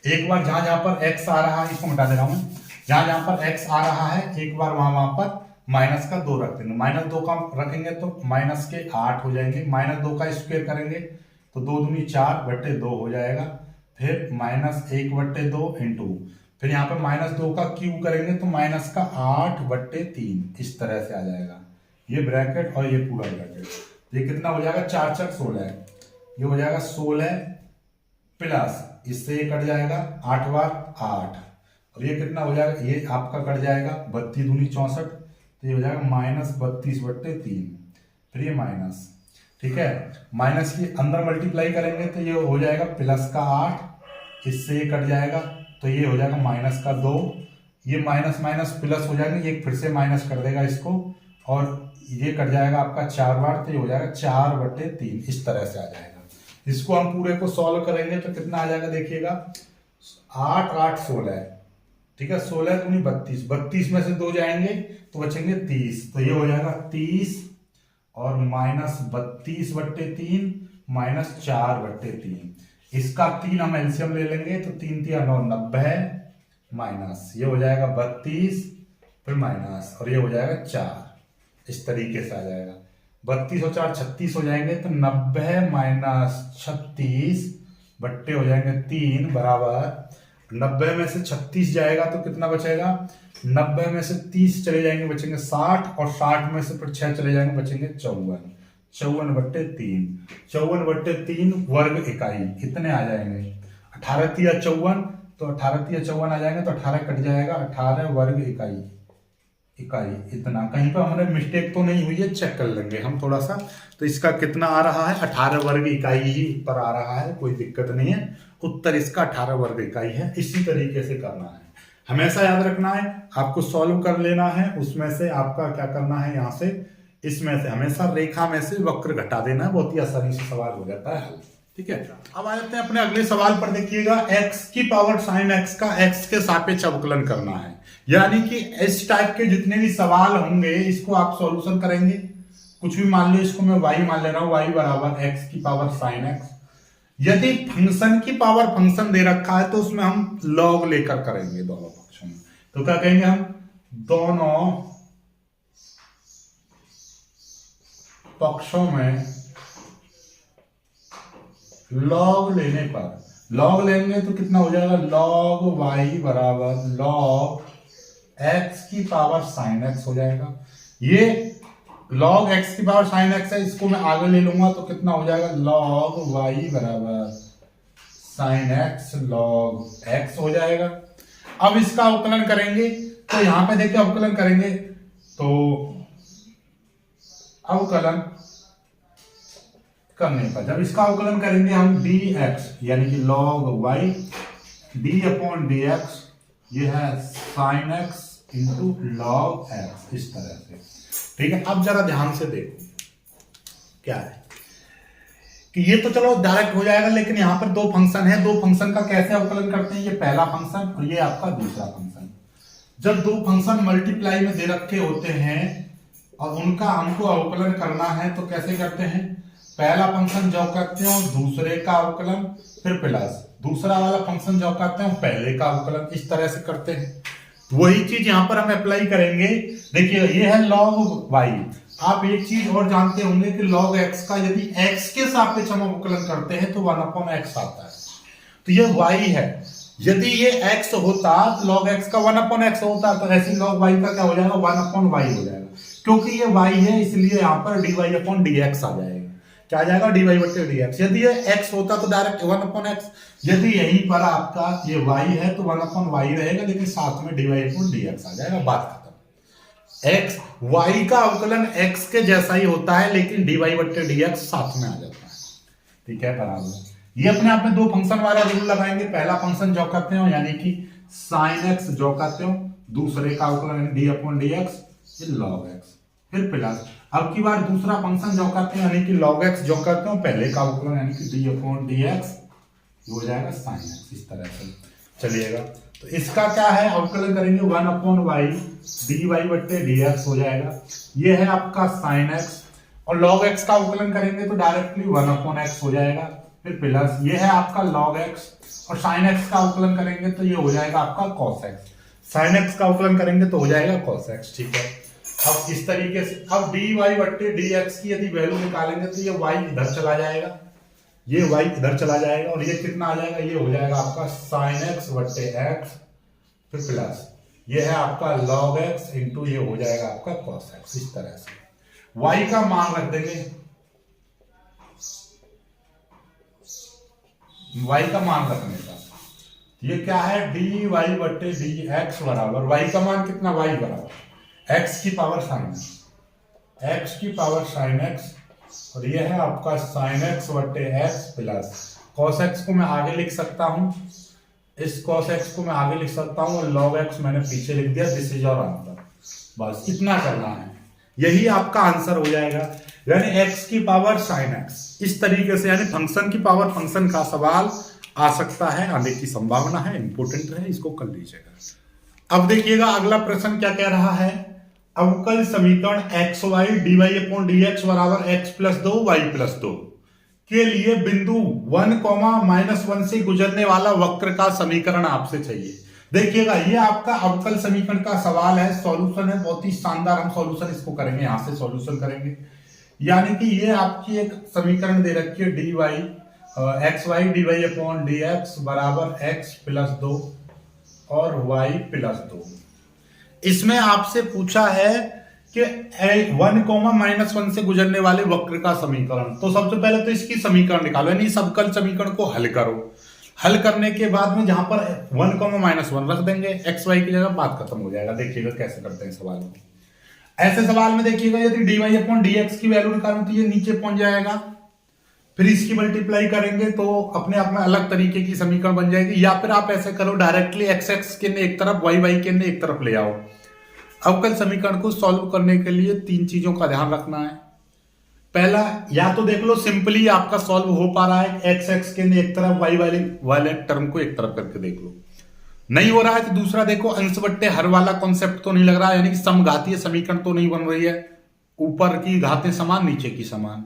एक बार जहां जहां पर x आ रहा है इसको मिटा दे रहा हूं मैं, जहां जहां पर x आ रहा है एक बार वहां पर माइनस का 2 रख देंगे, -2 का रखेंगे तो माइनस के 8 हो जाएंगे, -2 का स्क्वायर करेंगे तो 2 दूनी 4/2 हो जाएगा, फिर -1/2 इंटू, फिर यहाँ पे -2 का क्यूब करेंगे तो माइनस का 8/3, इस तरह से आ जाएगा ये ब्रैकेट और ये पूरा ब्रैकेट। ये कितना हो जाएगा? 4 × 6 16, ये हो जाएगा 16 प्लस इससे ये कट जाएगा 8 बार 8, और ये कितना हो जाएगा? ये आपका कट जाएगा 32 दूनी 64, तो ये हो जाएगा -32/3, फिर ये माइनस, ठीक है। माइनस की अंदर मल्टीप्लाई करेंगे तो ये हो जाएगा प्लस का 8, इससे ये कट जाएगा तो ये हो जाएगा माइनस का 2, ये माइनस माइनस प्लस हो जाएगा, ये फिर से माइनस कर देगा इसको, और ये कट जाएगा आपका 4 बार, तो ये हो जाएगा 4/3, इस तरह से आ जाएगा। इसको हम पूरे को सॉल्व करेंगे तो कितना आ जाएगा? देखिएगा 8 8 16, ठीक है, 16 दूनी 32, 32 में से 2 जाएंगे तो बचेंगे 30, तो ये हो जाएगा 30 और -32/3 -4/3। इसका 3 हम एलसीएम ले लेंगे तो 3 × 3 = 9 90, माइनस ये हो जाएगा 32, फिर माइनस, और ये हो जाएगा 4, इस तरीके से आ जाएगा। 32 और 4 36 हो जाएंगे, तो 90 - 36 बट्टे हो जाएंगे 3 बराबर 90 में से 36 जाएगा तो कितना बचेगा? 90 में से 30 चले जाएंगे बचेंगे 60, और 60 में से फिर 6 चले जाएंगे बचेंगे 54, 54/3, 54/3 वर्ग इकाई, इतने आ जाएंगे। 18 × 3 = 54, तो 18 × 54 आ जाएगा, तो 18 कट जाएगा, 18 वर्ग इकाई इतना। कहीं पर हमारे मिस्टेक तो नहीं हुई है, चेक कर लेंगे हम थोड़ा सा। तो इसका कितना आ रहा है, 18 वर्ग इकाई ही उत्तर आ रहा है, कोई दिक्कत नहीं है। उत्तर इसका 18 वर्ग इकाई है। इसी तरीके से करना है, हमेशा याद रखना है, आपको सॉल्व कर लेना है। उसमें से आपका क्या करना है, यहाँ से इसमें से हमेशा रेखा में से वक्र घटा देना है, बहुत ही आसानी से सवाल हो जाता है हल। ठीक है, अब आ जाते हैं अपने अगले सवाल पर। देखिएगा, x की पावर sin x का x के सापेक्ष अवकलन करना है। यानी कि इस टाइप के जितने भी सवाल होंगे इसको आप सॉल्यूशन करेंगे। कुछ भी मान लो, इसको मैं y मान ले रहा हूं, y बराबर x की पावर sin x। यदि फंक्शन की पावर फंक्शन दे रखा है तो उसमें हम लॉग लेकर करेंगे दोनों पक्षों में। तो क्या कहेंगे हम, दोनों पक्षों में लॉग लेने पर, लॉग लेंगे तो कितना हो जाएगा, log y बराबर log x की पावर sin x हो जाएगा। ये log x की पावर sin x है, इसको मैं आगे ले लूंगा तो कितना हो जाएगा, log y बराबर sin x log x हो जाएगा। अब इसका अवकलन करेंगे, तो यहां पे देखिए अवकलन करेंगे तो अवकलन करने पर जब इसका अवकलन करेंगे हम dx यानी कि log y d/dx, ये है sin x into log x, इस तरह से। ठीक है, अब जरा ध्यान से देखो क्या है कि ये तो चलो डायरेक्ट हो जाएगा, लेकिन यहां पर दो फंक्शन है, दो फंक्शन का कैसे अवकलन करते हैं, ये पहला फंक्शन और ये आपका दूसरा फंक्शन। जब दो फंक्शन मल्टीप्लाई में दे रखे होते हैं और उनका हमको अवकलन करना है तो कैसे करते हैं, पहला फंक्शन जो करते हो दूसरे का अवकलन, फिर प्लस दूसरा वाला फंक्शन जो करते हो पहले का अवकलन, इस तरह से करते हैं। वही चीज यहां पर हम अप्लाई करेंगे। देखिए ये है log y। आप एक चीज और जानते होंगे कि log x का यदि x के सापेक्ष हम अवकलन करते हैं तो 1/x आता है। तो ये y है, यदि ये x होता तो log x का 1/x होता, तो ऐसे log y का क्या हो जाएगा, 1/y हो जाएगा। क्योंकि ये y है इसलिए यहां पर dy/dx आ जाएगा। क्या आ जाएगा, dy/dx। यदि ये x होता तो डायरेक्ट 1/x। यदि यहीं पर आपका ये y है तो 1/y रहेगा, लेकिन साथ में dy/dx आ जाएगा, बात खत्म। x y का अवकलन x के जैसा ही होता है, लेकिन dy/dx साथ में आ जाता है। ठीक है, बराबर। ये अपने आप में दो फंक्शन वाला रूल लगाएंगे। पहला फंक्शन जो करते हो यानी कि sin x जो करते हो, दूसरे का अवकलन d/dx, ये log x, फिर प्लस अब की बार दूसरा फंक्शन जो करते हैं यानी कि log x जो करते हो, पहले का अवकलन यानी कि d/dx हो जाएगा sin x, इस तरह से चलिएगा। तो इसका क्या है, अवकलन करेंगे 1/y dy/dx हो जाएगा। ये है आपका sin x, और log x का अवकलन करेंगे तो डायरेक्टली 1/x हो जाएगा, फिर प्लस ये है आपका log x, और sin x का अवकलन करेंगे तो ये हो जाएगा आपका cos x। sin x का अवकलन करेंगे तो हो जाएगा cos x। ठीक है, अब इस तरीके से अब dy/dx की यदि वैल्यू निकालेंगे तो ये y इधर चला जाएगा, ये y इधर चला जाएगा, और ये कितना आ जाएगा, ये हो जाएगा आपका sin x/x, फिर प्लस ये है आपका log x इंटू ये हो जाएगा आपका cos x, इस तरह से y का मान रख देंगे, y का मान रखने का ये क्या है, dy/dx बराबर y का मान कितना, y बराबर x की पावर sin x, x की पावर sin x, और ये है आपका sin x/x plus cos x को मैं आगे लिख सकता हूं, इस cos x को मैं आगे लिख सकता हूं, और log x मैंने पीछे लिख दिया, दिस इज योर आंसर। बस इतना करना है, यही आपका आंसर हो जाएगा, यानी x की पावर sin x। इस तरीके से यानी फंक्शन की पावर फंक्शन का सवाल आ सकता है, आने की संभावना है, इंपोर्टेंट है, इसको कर लीजिएगा। अब देखिएगा अगला प्रश्न क्या कह रहा है, अवकल समीकरण xy dy/dx बराबर x+2 y+2 के लिए बिंदु 1, -1 से गुजरने वाला वक्र का समीकरण आपसे चाहिए। देखिएगा ये आपका अवकल समीकरण का सवाल है, सॉल्यूशन है, बहुत ही शानदार हम सॉल्यूशन इसको करेंगे, यहां से सॉल्यूशन करेंगे। यानी कि ये आपकी एक समीकरण दे रखी है xy dy/dx बराबर x+2 और y+2। इसमें आपसे पूछा है कि 1, -1 से गुजरने वाले वक्र का समीकरण। तो सबसे पहले तो इसकी समीकरण निकालो, यानी इस अवकल समीकरण को हल करो। हल करने के बाद में जहां पर 1, -1 रख देंगे, एक्स वाई की जगह, बात खत्म हो जाएगा। देखिएगा कैसे करते हैं सवाल को। ऐसे सवाल में देखिएगा यदि dy/dx की वैल्यू निकालनी तो ये नीचे पहुंच जाएगा, फिर इसकी मल्टीप्लाई करेंगे तो अपने आप में अलग तरीके की समीकरण बन जाएगी। या फिर आप ऐसे करो, डायरेक्टली एक्स के एक तरफ, वाई के एक तरफ ले आओ। अवकल समीकरण को सॉल्व करने के लिए 3 चीजों का ध्यान रखना है। पहला, या तो देख लो सिंपली आपका सॉल्व हो पा रहा है, एक्स के एक तरफ, वाई वाले टर्म को एक तरफ करके देख लो। नहीं हो रहा है तो दूसरा देखो, अंश बट्टे हर वाला कॉन्सेप्ट तो नहीं लग रहा है, यानी कि समघातीय समीकरण तो नहीं बन रही है, ऊपर की घातें समान नीचे की समान।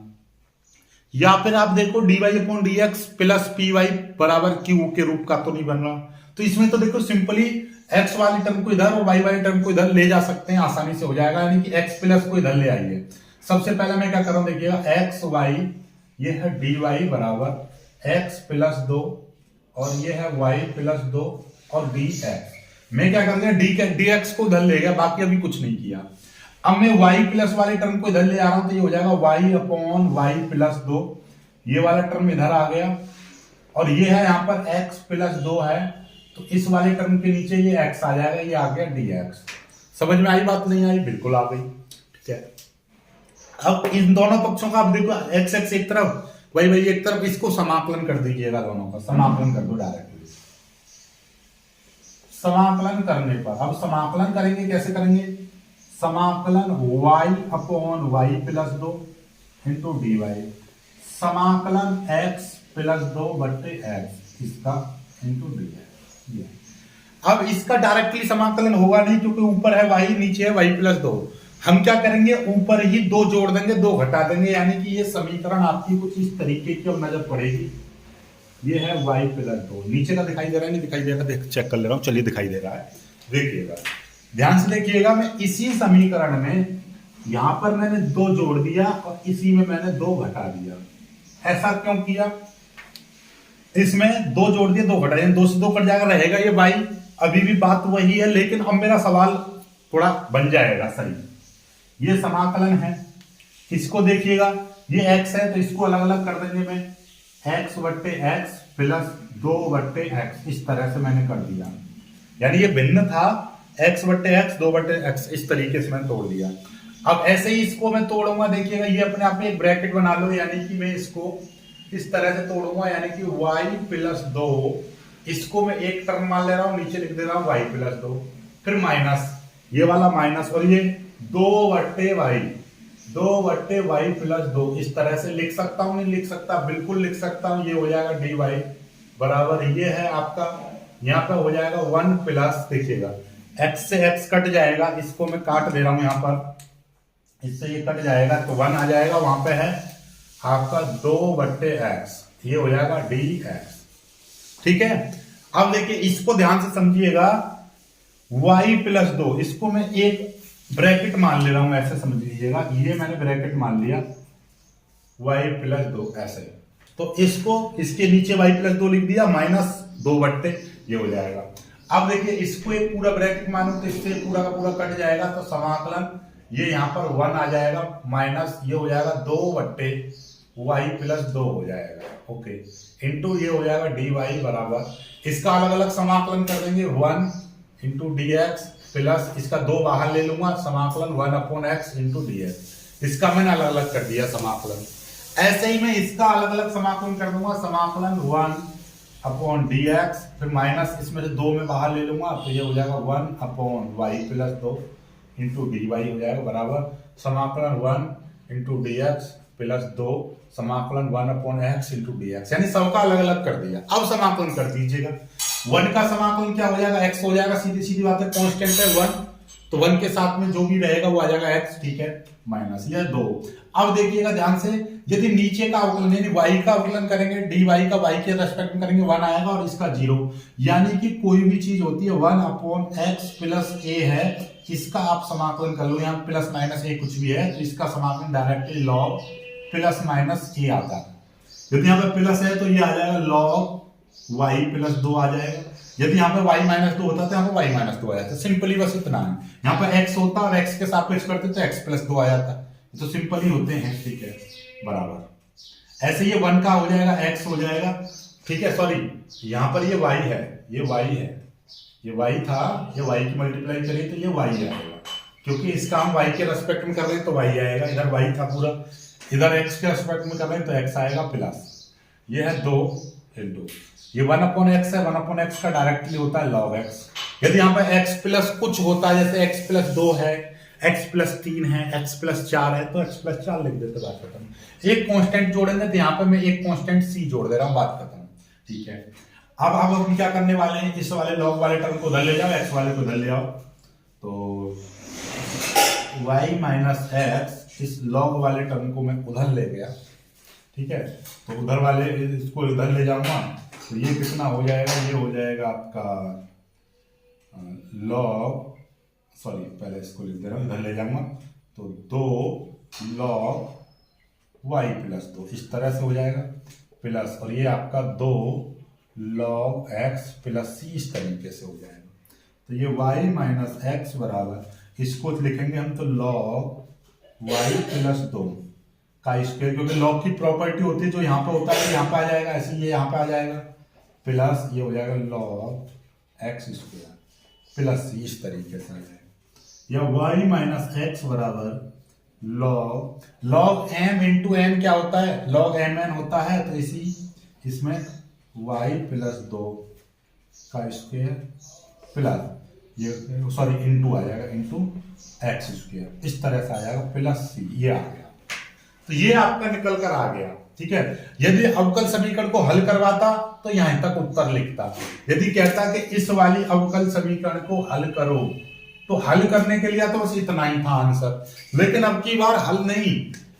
या फिर आप देखो dy/dx प्लस py बराबर q के रूप का तो नहीं बन रहा। तो इसमें तो देखो सिंपली x वाली टर्म को इधर और y वाली टर्म को इधर ले जा सकते हैं, आसानी से हो जाएगा, यानी कि x प्लस को इधर ले आइए। सबसे पहले मैं क्या कर रहा हूं, देखिएगा एक्स वाई, ये है dy बराबर x प्लस 2 और ये है y प्लस 2 और dx। मैं क्या कर दिया, dx को इधर ले गया, बाकी अभी कुछ नहीं किया। अब मैं y प्लस वाले टर्म को इधर ले आ रहा हूं तो ये हो जाएगा y/y प्लस 2, ये वाला टर्म इधर आ गया, और ये है यहां पर x प्लस 2 है, तो इस वाले टर्म के नीचे ये x आ जाएगा, ये आ गया dx। समझ में आई बात, नहीं आई? बिल्कुल आ गई। ठीक है, अब इन दोनों पक्षों का आप देखो, x एक तरफ, y एक तरफ, इसको समाकलन कर दीजिएगा, दोनों का समाकलन कर दो डायरेक्टली। समाकलन करने पर, अब समाकलन करेंगे, कैसे करेंगे, समाकलन y/y प्लस 2 इंटू dy, समाकलन x प्लस 2 बट्टे x इसका इंटू dy। अब इसका डायरेक्टली समाकलन होगा नहीं, क्योंकि ऊपर है y, नीचे है y प्लस 2। हम क्या करेंगे, ऊपर ही 2 जोड़ देंगे, 2 घटा देंगे, यानी कि ये समीकरण आपकी कुछ इस तरीके की अब नजर पड़ेगी। ये है y प्लस 2, नीचे का दिखाई दे रहा है, नहीं दिखाई दे रहा, देख चेक कर ले रहा हूं, चलिए दिखाई दे रहा है, देखिएगा ध्यान से देखिएगा। मैं इसी समीकरण में यहां पर मैंने 2 जोड़ दिया और इसी में मैंने 2 घटा दिया। ऐसा क्यों किया, इसमें 2 जोड़ दिए, 2 घटा दिए, 2 से 2 कट जाएगा, रहेगा ये y। अभी भी बात वही है, लेकिन अब मेरा सवाल थोड़ा बन जाएगा सही। ये समाकलन है, इसको देखिएगा, ये x है तो इसको अलग अलग कर देंगे, मैं x बट्टे x प्लस 2 बट्टे x, इस तरह से मैंने कर दिया। यानी ये भिन्न था, x बट्टे x 2 बट्टे x, इस तरीके से मैंने तोड़ दिया। अब ऐसे ही इसको मैं तोड़ूंगा, देखिएगा ये अपने आप में एक ब्रैकेट बना लो, यानी कि मैं इसको इस तरह से तोड़ूंगा, यानी कि y प्लस 2, इसको मैं एक टर्म मान ले रहा हूं, नीचे लिख दे रहा हूं y प्लस 2, फिर माइनस, ये वाला माइनस, और ये 2 बट्टे y प्लस 2, इस तरह से लिख सकता हूं, नहीं लिख सकता, बिल्कुल लिख सकता हूं। ये हो जाएगा dy बराबर, ये है आपका, यहां पे हो जाएगा 1 प्लस, देखिएगा x से x कट जाएगा, इसको मैं काट दे रहा हूं, यहां पर इससे ये कट जाएगा तो 1 आ जाएगा, वहां पे है आपका 2 बट्टे x, ये हो जाएगा dx। ठीक है, अब देखिए इसको ध्यान से समझिएगा, y प्लस 2, इसको मैं एक ब्रैकेट मान ले रहा हूं, ऐसे समझ लीजिएगा, ये मैंने ब्रैकेट मान लिया, y प्लस 2 ऐसे, तो इसको इसके नीचे y प्लस 2 लिख दिया, माइनस 2 बट्टे, ये हो जाएगा। अब देखिए इसको एक पूरा ब्रैकेट मानो तो इससे पूरा का पूरा कट जाएगा, तो समाकलन ये यहां पर 1 आ जाएगा, माइनस ये हो जाएगा 2 बट्टे y प्लस 2 हो जाएगा, ओके, इंटू ये हो जाएगा dy बराबर, इसका अलग अलग समाकलन कर देंगे, 1 इंटू dx प्लस इसका 2 बाहर ले लूंगा, समाकलन 1/x इंटू dx। इसका मैंने अलग अलग कर दिया समाकलन। ऐसे ही मैं इसका अलग अलग समाकलन कर दूंगा, समाकलन 1/dx, फिर माइनस इसमें से 2 में बाहर ले लूंगा, तो ये हो जाएगा 1/y प्लस 2 इंटू dy हो जाएगा बराबर, समाकलन 1 इंटू dx प्लस 2 समाकलन 1/x इंटू dx, यानी सबका अलग अलग कर दिया। अब समाकलन कर दीजिएगा, 1 का समाकलन क्या हो जाएगा, x हो जाएगा, सीधी सीधी बात है, कांस्टेंट है 1, तो 1 के साथ में जो भी रहेगा वो आ जाएगा x, ठीक है, माइनस ये 2। अब देखिएगा ध्यान से, यदि नीचे का अवकलन यानी y का अवकलन करेंगे, dy का y के रेस्पेक्ट में करेंगे, 1 आएगा, और इसका 0, यानी कि कोई भी चीज होती है 1/x प्लस a है, इसका आप समाकलन कर लो, यहाँ प्लस माइनस a कुछ भी है, तो इसका समाकलन directly log plus minus a आता है। यदि यहाँ पे प्लस है तो ये आ जाएगा log y प्लस 2 आ जाएगा, यदि यहाँ पे y माइनस 2 होता तो यहाँ पे y माइनस 2 आ जाता, सिंपली बस इतना है। यहाँ पे x होता और x के सापेक्ष करते तो x प्लस 2 आ जाता, तो सिंपल ही होते हैं, ठीक है, बराबर। ऐसे ये 1 का हो जाएगा, x हो जाएगा, ठीक है, सॉरी यहाँ पर ये y है, ये y है, ये y था, ये y की मल्टीप्लाई करें तो ये y आएगा, क्योंकि इसका हम y के रेस्पेक्ट में कर रहे हैं तो y आएगा, इधर y था पूरा, इधर x के रेस्पेक्ट में कर रहे हैं तो x आएगा प्लस, ये है 2 इंटू ये 1/x है, 1/x का डायरेक्टली होता है log x। यदि यहाँ पे x प्लस कुछ होता है, जैसे x प्लस 2 है, x प्लस 3 है, x प्लस 4 है, तो x प्लस 4 लिख देते, बात खत्म। एक कांस्टेंट जोड़ेंगे तो यहाँ पे मैं एक कांस्टेंट c जोड़ दे रहा हूँ, बात खत्म। ठीक है, अब हम क्या करने वाले हैं, इस वाले log वाले टर्म को उधर ले जाओ, x वाले को उधर ले आओ, तो y माइनस x, इस log वाले टर्म को मैं उधर ले गया, ठीक है, तो उधर वाले इसको इधर ले जाऊंगा, तो ये कितना हो जाएगा, ये हो जाएगा आपका log, सॉरी पहले इसको लिख दे रहा हूँ, इधर ले जाऊंगा, तो 2 log y प्लस 2 इस तरह से हो जाएगा प्लस, और ये आपका 2 log x प्लस c इस तरीके से हो जाएगा। तो ये y माइनस एक्स बराबर, इसको लिखेंगे हम तो log y प्लस 2 का स्क्वायर, क्योंकि log की प्रॉपर्टी होती है जो यहाँ पे होता है यहाँ पे आ जाएगा, ऐसे ये यहाँ पे आ जाएगा, प्लस ये हो जाएगा log x square plus c इस तरीके से आ जाएगा, या y माइनस एक्स बराबर log m इंटू m क्या होता है, log mn होता है, तो इसी इसमें y प्लस 2 का स्क्वायर प्लस ये सॉरी इंटू आ जाएगा, इंटू एक्स स्क्वायर, इस तरह से आ जाएगा प्लस c, ये आ गया। तो ये आपका निकल कर आ गया, ठीक है। यदि अवकल समीकरण को हल करवाता तो यहां तक उत्तर लिखता, यदि कहता कि इस वाली अवकल समीकरण को हल करो तो हल करने के लिए तो बस इतना ही था आंसर, लेकिन अब की बार हल नहीं,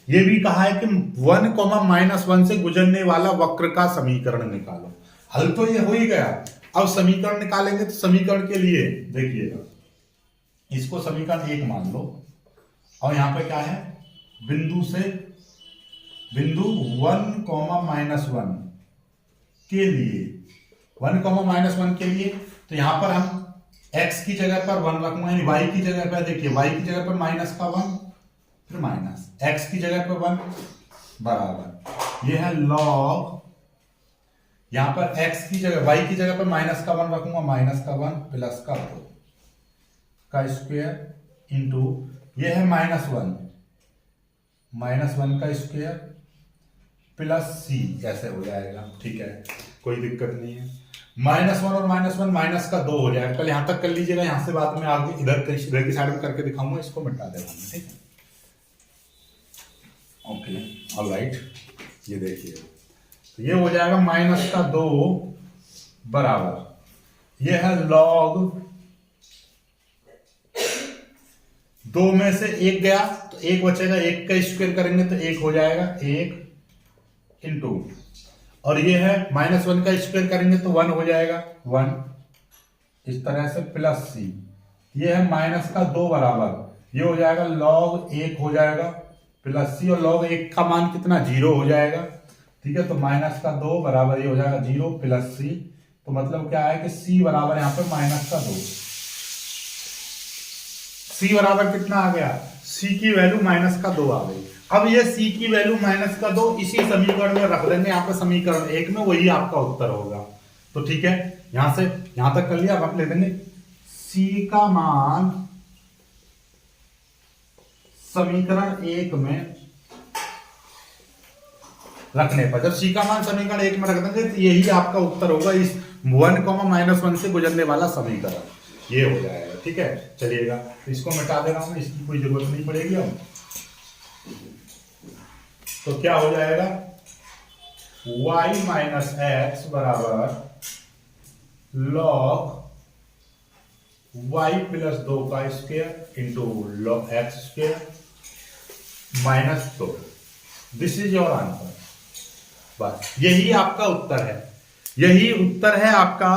ये भी कहा है कि 1, -1 से गुजरने वाला वक्र का समीकरण निकालो। हल तो ये हो ही गया, अब समीकरण निकालेंगे तो समीकरण के लिए देखिएगा, इसको समीकरण 1 मान लो, और यहां पे क्या है, बिंदु 1, के लिए 1, के लिए, तो यहां पर हम x की जगह पर 1 रखूंगा, यानी y की जगह पर, देखिए y की जगह पर माइनस का 1, फिर माइनस x की जगह पर 1 बराबर, ये है log, यहां पर x की जगह y की जगह पर माइनस का 1 रखूंगा, माइनस का 1 प्लस का 2 का स्क्वायर इंटू ये है -1 का स्क्वायर प्लस c, ऐसे हो जाएगा, ठीक है, कोई दिक्कत नहीं है। -1 और -1 माइनस का 2 हो जाएगा, पहले यहां तक कर लीजिएगा, यहां से बाद में आगे इधर की साइड में करके दिखाऊंगा, इसको मिटा देगा, ठीक है, ओके ऑलराइट। ये देखिए, तो ये हो जाएगा -2 बराबर, ये है log 2 में से 1 गया तो 1 बचेगा, 1 का स्क्वायर करेंगे तो 1 हो जाएगा, 1 इंटू, और ये है -1 का स्क्वायर करेंगे तो 1 हो जाएगा, 1 इस तरह से प्लस c, ये है -2 बराबर, ये हो जाएगा log 1 हो जाएगा प्लस c, और log 1 का मान कितना, 0 हो जाएगा, ठीक है, तो -2 बराबर ये हो जाएगा 0 प्लस c, तो मतलब क्या है कि c बराबर यहाँ पे -2, c बराबर कितना आ गया, c की वैल्यू -2 आ गई। अब ये c की वैल्यू -2 इसी समीकरण में रख देंगे, यहाँ पे समीकरण 1 में, वही आपका उत्तर होगा। तो ठीक है, यहां से यहां तक कर लिया, अब आप ले देंगे c का मान समीकरण 1 में रखने पर, जब c का मान समीकरण 1 में रख देंगे तो यही आपका उत्तर होगा, इस 1, -1 से गुजरने वाला समीकरण, ये हो जाएगा, ठीक है। चलिएगा, तो इसको मिटा दे रहा हूं, इसकी कोई जरूरत नहीं पड़ेगी अब। तो क्या हो जाएगा, y माइनस एक्स बराबर log y प्लस 2 का square into log x square -2, this is your answer. बस यही आपका उत्तर है, यही उत्तर है आपका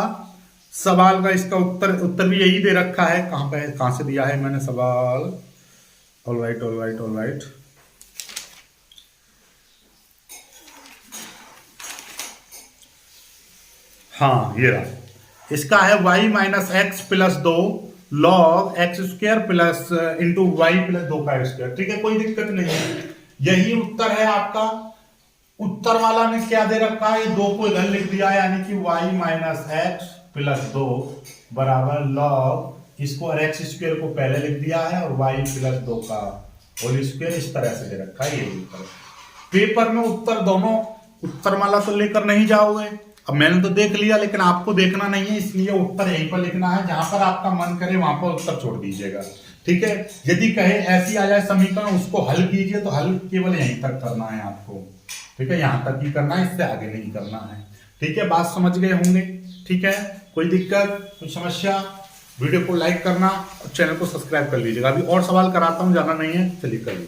सवाल का। इसका उत्तर भी यही दे रखा है, कहां से दिया है मैंने सवाल, ऑलराइट। हाँ, ये रहा, इसका है y minus x plus 2 log x square plus into y plus 2 का स्क्वायर, ठीक है, कोई दिक्कत नहीं है, यही उत्तर है आपका उत्तर वाला ने क्या दे रखा है, 2 को इधर लिख दिया, यानी कि y माइनस एक्स प्लस 2 बराबर लॉग, इसको और एक्स स्क्वायर को पहले लिख दिया है और y प्लस 2 का होल स्क्वायर, इस तरह से दे रखा है। ये उत्तर पेपर में उत्तर दोनों उत्तरमाला तो लेकर नहीं जाओगे, अब मैंने तो देख लिया, लेकिन आपको देखना नहीं है, इसलिए उत्तर यहीं पर लिखना है, जहां पर आपका मन करे वहां पर उत्तर छोड़ दीजिएगा। ठीक है, यदि कहे ऐसी आ जाए समीकरण उसको हल कीजिए, तो हल केवल यहीं तक करना है आपको। ठीक है, यहां तक ही करना है, इससे आगे नहीं करना है। ठीक है, बात समझ गए होंगे। ठीक है, कोई दिक्कत, कोई समस्या, वीडियो को लाइक करना और चैनल को सब्सक्राइब कर लीजिएगा। अभी और सवाल कराता हूं, जाना नहीं है, चलिए करिए।